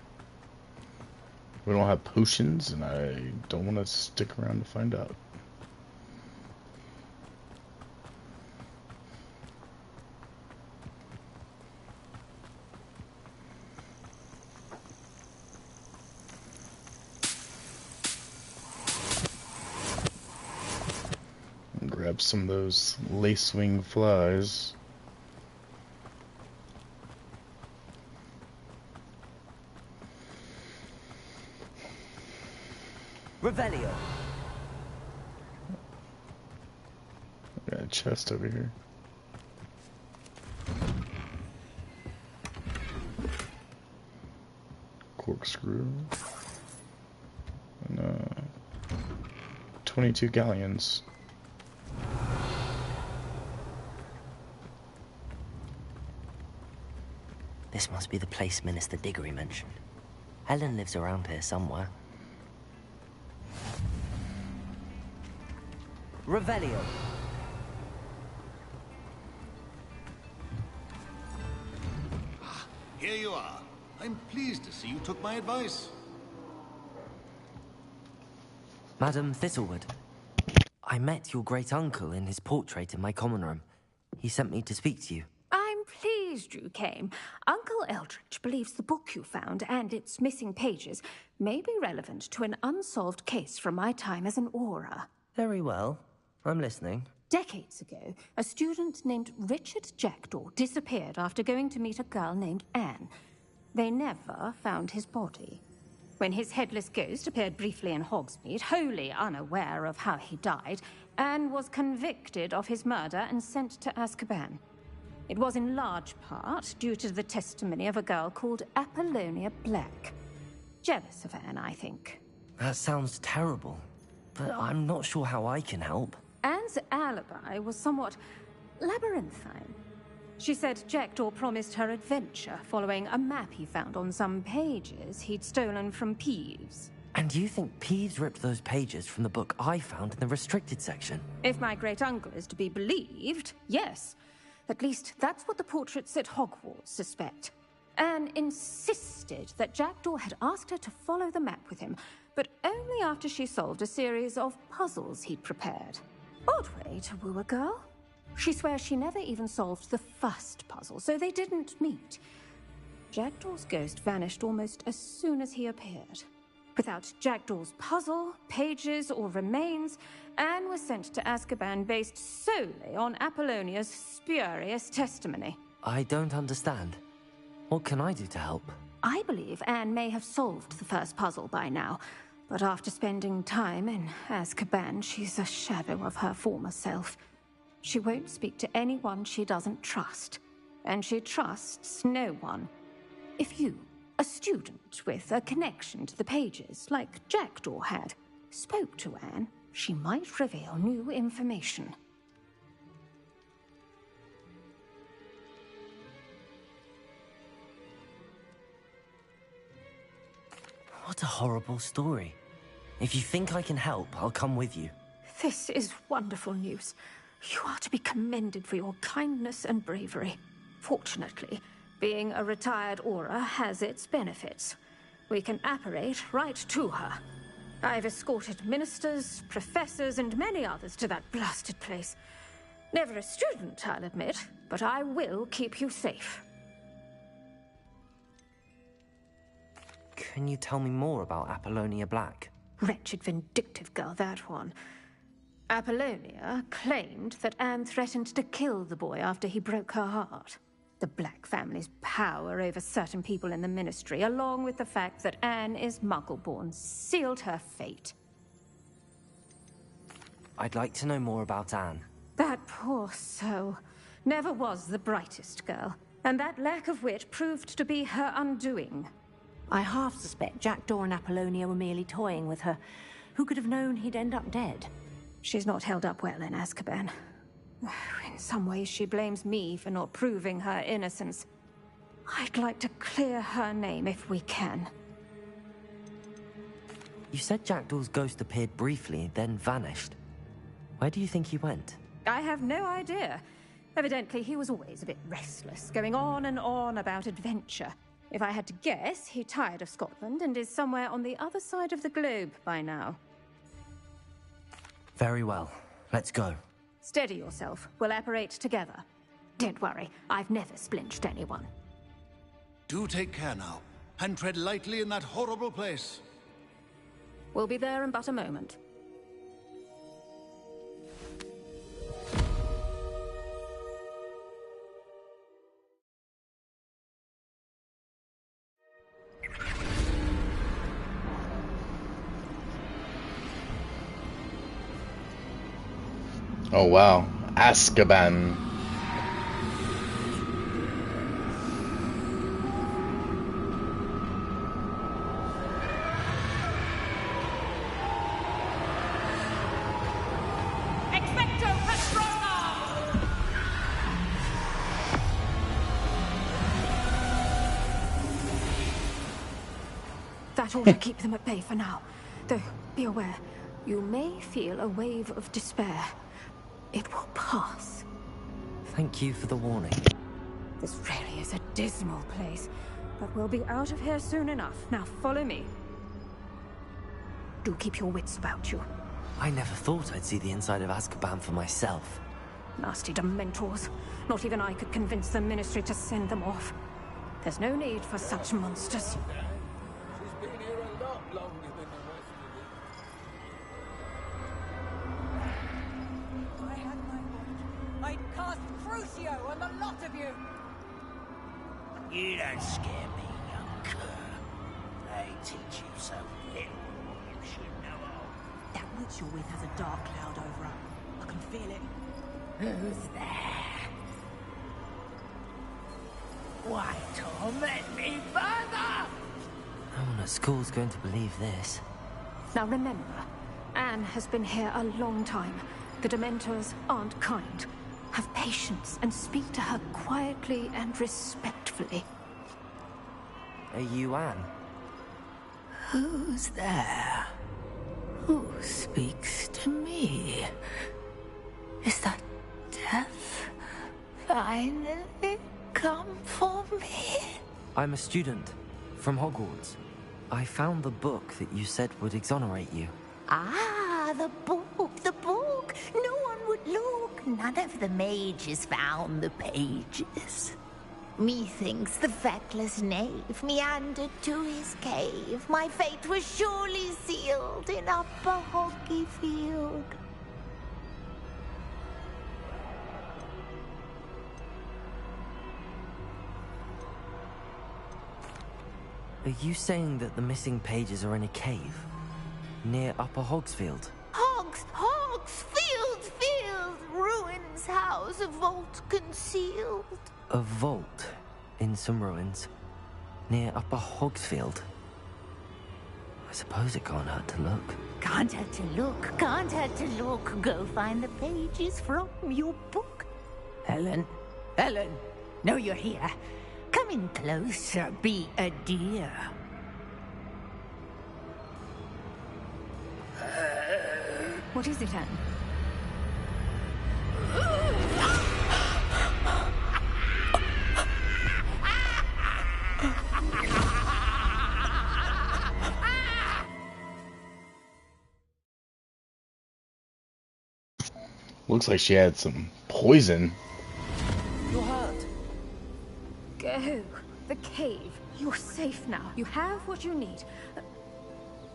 Speaker 1: don't have potions, and I don't want to stick around to find out. Grab some of those lacewing flies.
Speaker 14: Revelio.
Speaker 1: Got a chest over here. Corkscrew. And 22 galleons.
Speaker 3: This must be the place Minister Diggory mentioned. Helen lives around here somewhere.
Speaker 14: Revelio.
Speaker 8: Here you are. I'm pleased to see you took my advice.
Speaker 3: Madam Thistlewood, I met your great-uncle in his portrait in my common room. He sent me to speak to you.
Speaker 2: I'm pleased pleased you came. Uncle Eldritch believes the book you found and its missing pages may be relevant to an unsolved case from my time as an Auror.
Speaker 3: Very well. I'm listening.
Speaker 2: Decades ago, a student named Richard Jackdaw disappeared after going to meet a girl named Anne. They never found his body. When his headless ghost appeared briefly in Hogsmeade, wholly unaware of how he died, Anne was convicted of his murder and sent to Azkaban. It was in large part due to the testimony of a girl called Apollonia Black. Jealous of Anne, I think.
Speaker 3: That sounds terrible, but I'm not sure how I can help.
Speaker 2: Anne's alibi was somewhat labyrinthine. She said Jackdaw promised her adventure following a map he found on some pages he'd stolen from Peeves.
Speaker 3: And you think Peeves ripped those pages from the book I found in the restricted section?
Speaker 2: If my great-uncle is to be believed, yes. At least that's what the portraits at Hogwarts suspect. Anne insisted that Jackdaw had asked her to follow the map with him, but only after she solved a series of puzzles he'd prepared. Odd way to woo a girl. She swears she never even solved the first puzzle, so they didn't meet. Jackdaw's ghost vanished almost as soon as he appeared. Without Jackdaw's puzzle, pages, or remains, Anne was sent to Azkaban based solely on Apollonia's spurious testimony.
Speaker 3: I don't understand. What can I do to help?
Speaker 2: I believe Anne may have solved the first puzzle by now, but after spending time in Azkaban, she's a shadow of her former self. She won't speak to anyone she doesn't trust, and she trusts no one. If you, a student with a connection to the pages, like Jackdaw had, spoke to Anne, she might reveal new information.
Speaker 3: What a horrible story. If you think I can help, I'll come with you.
Speaker 2: This is wonderful news. You are to be commended for your kindness and bravery. Fortunately, being a retired Auror has its benefits. We can apparate right to her. I've escorted ministers, professors, and many others to that blasted place. Never a student, I'll admit, but I will keep you safe.
Speaker 3: Can you tell me more about Apollonia Black?
Speaker 2: Wretched, vindictive girl, that one. Apollonia claimed that Anne threatened to kill the boy after he broke her heart. The Black family's power over certain people in the Ministry, along with the fact that Anne is Muggle-born, sealed her fate.
Speaker 3: I'd like to know more about Anne.
Speaker 2: That poor soul never was the brightest girl, and that lack of wit proved to be her undoing.
Speaker 18: I half suspect Jackdaw and Apollonia were merely toying with her. Who could have known he'd end up dead?
Speaker 2: She's not held up well in Azkaban. In some ways, she blames me for not proving her innocence. I'd like to clear her name if we can.
Speaker 3: You said Jackdaw's ghost appeared briefly, then vanished. Where do you think he went?
Speaker 2: I have no idea. Evidently, he was always a bit restless, going on and on about adventure. If I had to guess, he tired of Scotland and is somewhere on the other side of the globe by now.
Speaker 3: Very well. Let's go.
Speaker 2: Steady yourself. We'll apparate together. Don't worry, I've never splinched anyone.
Speaker 8: Do take care now, and tread lightly in that horrible place.
Speaker 2: We'll be there in but a moment.
Speaker 1: Oh wow, Azkaban.
Speaker 2: That ought to keep them at bay for now. Though, be aware, you may feel a wave of despair. It will pass.
Speaker 3: Thank you for the warning.
Speaker 2: This really is a dismal place, but we'll be out of here soon enough. Now follow me. Do keep your wits about you.
Speaker 3: I never thought I'd see the inside of Azkaban for myself.
Speaker 2: Nasty Dementors. Not even I could convince the Ministry to send them off. There's no need for such monsters.
Speaker 19: She's been here a lot longer than the rest of
Speaker 12: I had my watch. I'd cast Crucio on the lot of you.
Speaker 17: You don't scare me, young cur. They teach you so little what you should know of.
Speaker 12: That witch you're with has a dark cloud over her. I can feel it.
Speaker 16: Who's there? Why torment me further?
Speaker 3: No one at school's going to believe this.
Speaker 2: Now remember, Anne has been here a long time. The Dementors aren't kind. Have patience and speak to her quietly and respectfully.
Speaker 3: Are you Anne?
Speaker 16: Who's there? Who speaks to me? Is that death finally come for me?
Speaker 3: I'm a student from Hogwarts. I found the book that you said would exonerate you.
Speaker 16: Ah, the book. No one would look. None of the mages found the pages. Methinks the feckless knave meandered to his cave. My fate was surely sealed in Upper Hoggyfield.
Speaker 3: Are you saying that the missing pages are in a cave? Near Upper Hogsfield?
Speaker 16: Field, ruins house, a vault concealed.
Speaker 3: A vault in some ruins? Near Upper Hogsfield? I suppose it can't hurt to look.
Speaker 16: Can't hurt to look. Go find the pages from your book. Helen, know you're here. Come in closer, be a dear.
Speaker 2: What is it, Anne?
Speaker 1: Looks like she had some poison.
Speaker 3: You're hurt.
Speaker 2: Go. The cave. You're safe now. You have what you need.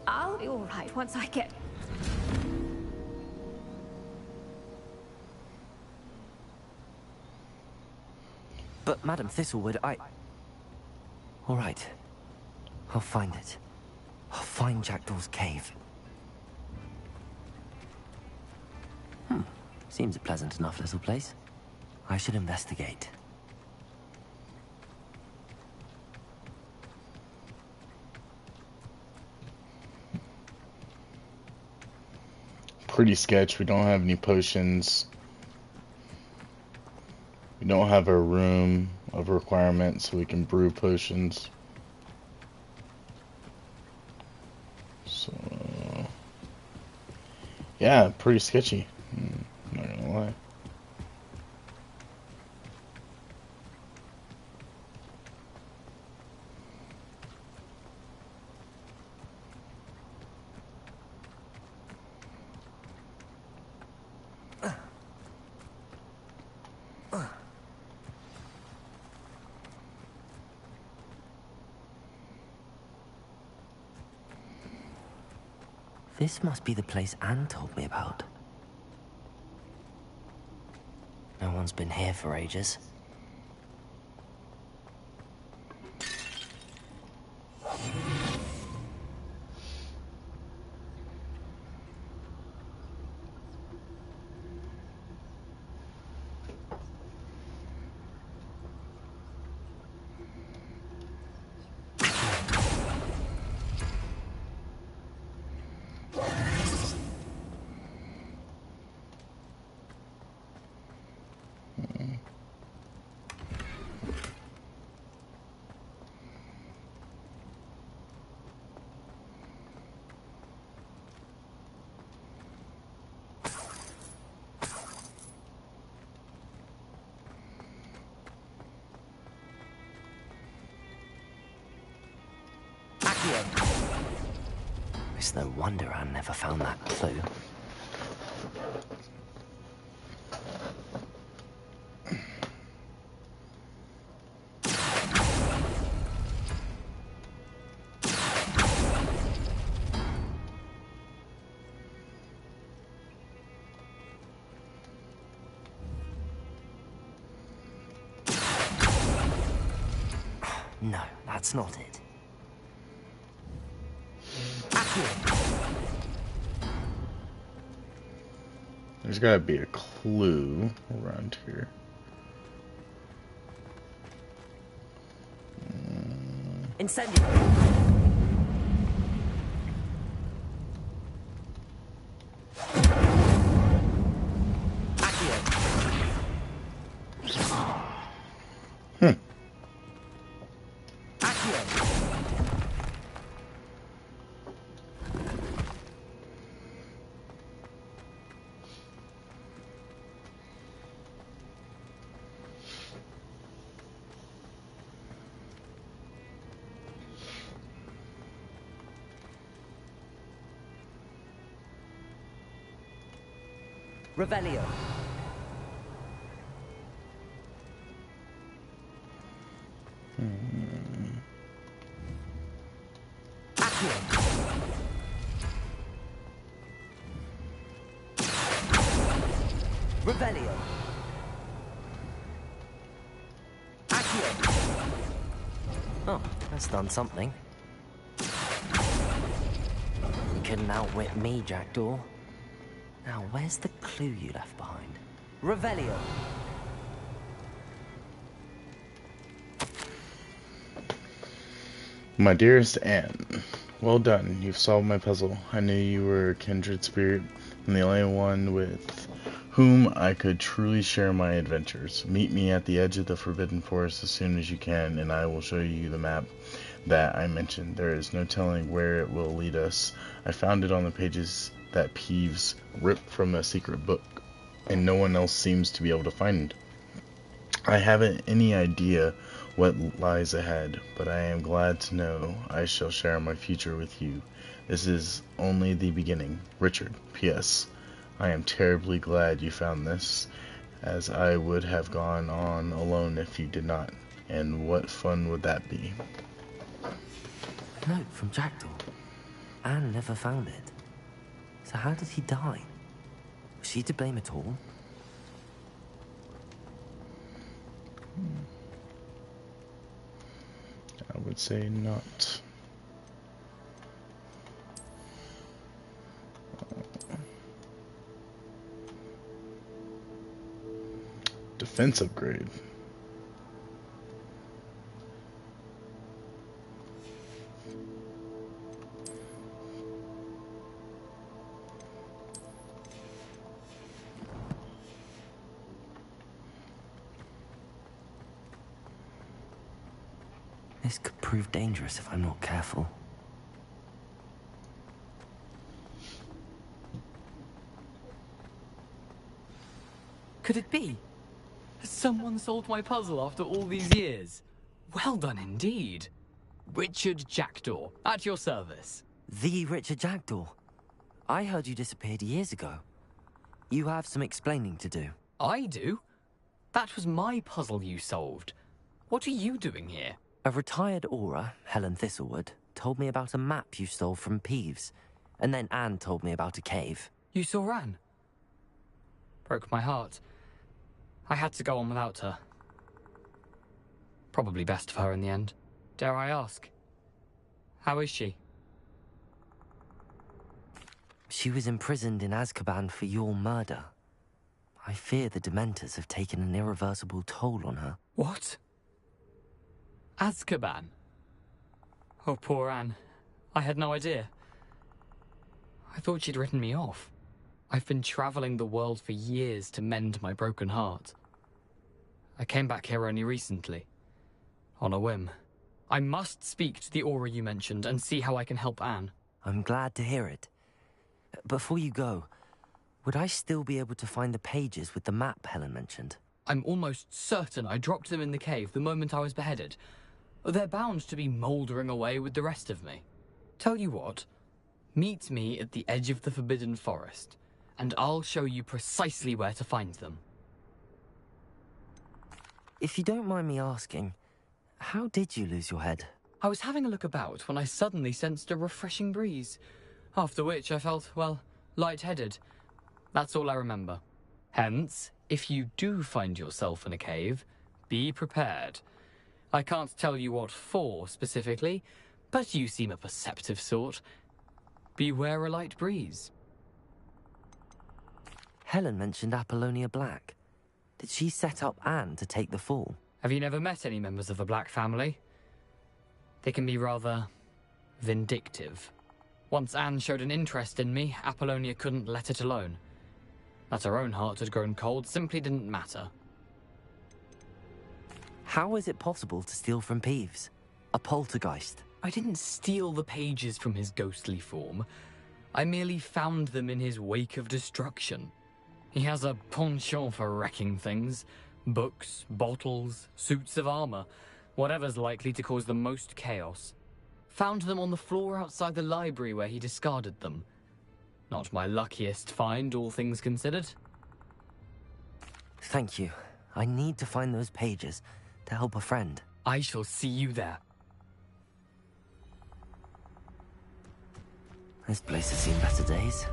Speaker 2: I'll be all right once I get...
Speaker 3: But Madam Thistlewood, all right. I'll find it. I'll find Jackdaw's cave. Seems a pleasant enough little place. I should investigate.
Speaker 1: Pretty sketch. We don't have any potions. We don't have a room of requirements so we can brew potions. So, yeah, pretty sketchy. Not gonna lie.
Speaker 3: This must be the place Anne told me about. No one's been here for ages. It's no wonder Anne never found that clue. No, that's not it.
Speaker 1: There's gotta be a clue around here.
Speaker 14: Incendio. Revelio. Revelio.
Speaker 3: Oh, that's done something. You couldn't outwit me, Jackdaw. Now, where's the clue you left behind?
Speaker 14: Revelio.
Speaker 1: My dearest Anne, well done. You've solved my puzzle. I knew you were a kindred spirit, and the only one with whom I could truly share my adventures. Meet me at the edge of the Forbidden Forest as soon as you can, and I will show you the map that I mentioned. There is no telling where it will lead us. I found it on the pages that Peeves ripped from a secret book, and no one else seems to be able to find. I haven't any idea what lies ahead, but I am glad to know I shall share my future with you. This is only the beginning. Richard, P.S. I am terribly glad you found this, as I would have gone on alone if you did not. And what fun would that be?
Speaker 3: A note from Jackdaw. Anne never found it. So how did he die? Was she to blame at all?
Speaker 1: I would say not. Defense upgrade.
Speaker 3: This could prove dangerous if I'm not careful.
Speaker 10: Could it be? Has someone solved my puzzle after all these years? Well done indeed. Richard Jackdaw, at your service.
Speaker 3: The Richard Jackdaw. I heard you disappeared years ago. You have some explaining to do.
Speaker 10: I do? That was my puzzle you solved. What are you doing here?
Speaker 3: A retired aura, Helen Thistlewood, told me about a map you stole from Peeves. And then Anne told me about a cave.
Speaker 10: You saw Anne? Broke my heart. I had to go on without her. Probably best for her in the end. Dare I ask? How is she?
Speaker 3: She was imprisoned in Azkaban for your murder. I fear the Dementors have taken an irreversible toll on her.
Speaker 10: What? Azkaban? Oh, poor Anne. I had no idea. I thought she'd written me off. I've been traveling the world for years to mend my broken heart. I came back here only recently. On a whim. I must speak to the aura you mentioned and see how I can help Anne.
Speaker 3: I'm glad to hear it. Before you go, would I still be able to find the pages with the map Helen mentioned?
Speaker 10: I'm almost certain I dropped them in the cave the moment I was beheaded. They're bound to be mouldering away with the rest of me. Tell you what, meet me at the edge of the Forbidden Forest, and I'll show you precisely where to find them.
Speaker 3: If you don't mind me asking, how did you lose your head?
Speaker 10: I was having a look about when I suddenly sensed a refreshing breeze, after which I felt, well, lightheaded. That's all I remember. Hence, if you do find yourself in a cave, be prepared. I can't tell you what for specifically, but you seem a perceptive sort. Beware a light breeze.
Speaker 3: Helen mentioned Apollonia Black. Did she set up Anne to take the fall?
Speaker 10: Have you never met any members of the Black family? They can be rather vindictive. Once Anne showed an interest in me, Apollonia couldn't let it alone. That her own heart had grown cold simply didn't matter.
Speaker 3: How is it possible to steal from Peeves? A poltergeist?
Speaker 10: I didn't steal the pages from his ghostly form. I merely found them in his wake of destruction. He has a penchant for wrecking things. Books, bottles, suits of armor. Whatever's likely to cause the most chaos. Found them on the floor outside the library where he discarded them. Not my luckiest find, all things considered.
Speaker 3: Thank you. I need to find those pages to help a friend.
Speaker 10: I shall see you there.
Speaker 3: This place has seen better days.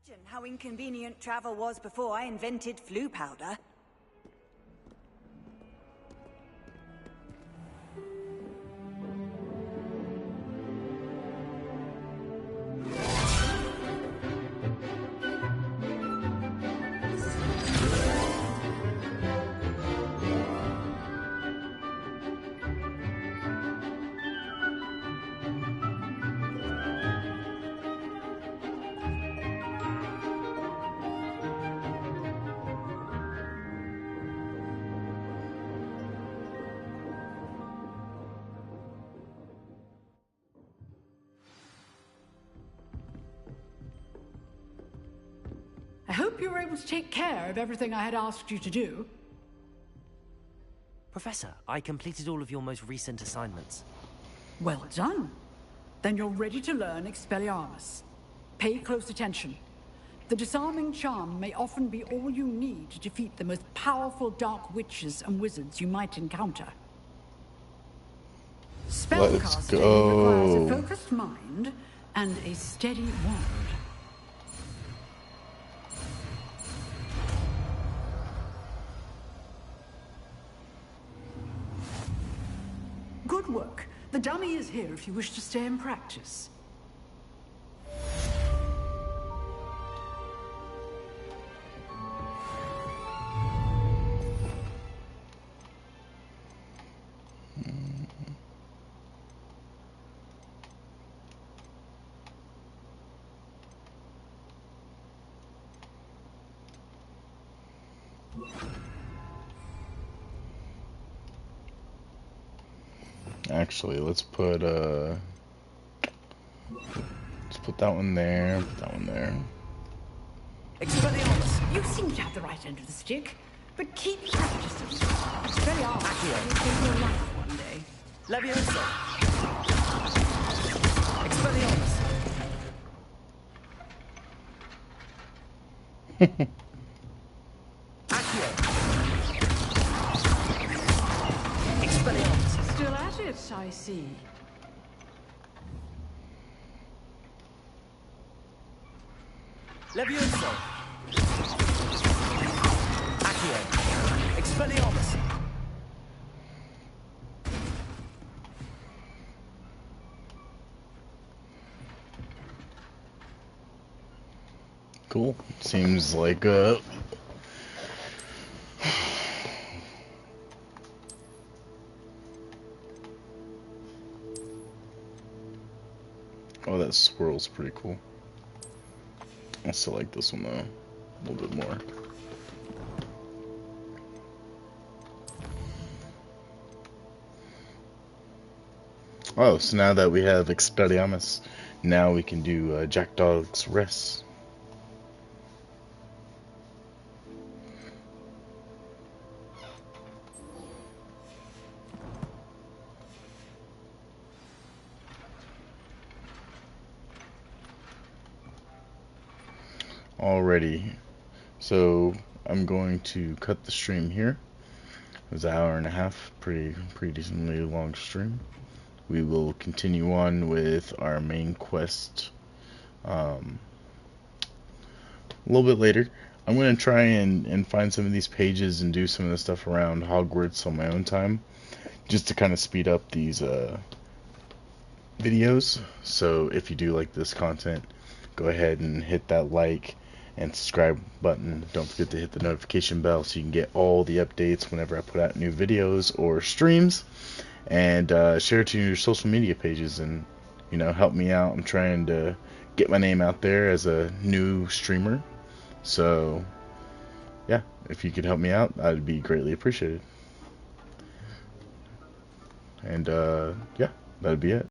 Speaker 12: Imagine how inconvenient travel was before I invented flu powder.
Speaker 20: I hope you were able to take care of everything I had asked you to do.
Speaker 3: Professor, I completed all of your most recent assignments.
Speaker 20: Well done. Then you're ready to learn Expelliarmus. Pay close attention. The disarming charm may often be all you need to defeat the most powerful dark witches and wizards you might encounter. Spellcasting requires a focused mind and a steady wand. Good work. The dummy is here if you wish to stay and practice.
Speaker 1: Actually, let's put that one there, put that one there.
Speaker 20: You seem to have the right end of the stick, but keep practicing. Expelliarmus will save your life one day.
Speaker 5: Leviosa! Expelliarmus!
Speaker 20: Still at it, I see.
Speaker 5: Levioso! Accio! Expelliarmus!
Speaker 1: Cool. Seems like oh, that swirl's pretty cool. I still like this one though, a little bit more. Oh, so now that we have Expelliarmus, now we can do Jackdaw's Rest. Alrighty, so I'm going to cut the stream here. It was an hour and a half, pretty decently long stream. We will continue on with our main quest a little bit later. I'm going to try and find some of these pages and do some of the stuff around Hogwarts on my own time, just to kind of speed up these videos. So if you do like this content, go ahead and hit that like and subscribe button. Don't forget to hit the notification bell so you can get all the updates whenever I put out new videos or streams, and share it to your social media pages, and help me out. I'm trying to get my name out there as a new streamer, so yeah, if you could help me out, I'd be greatly appreciated. And yeah, that'd be it.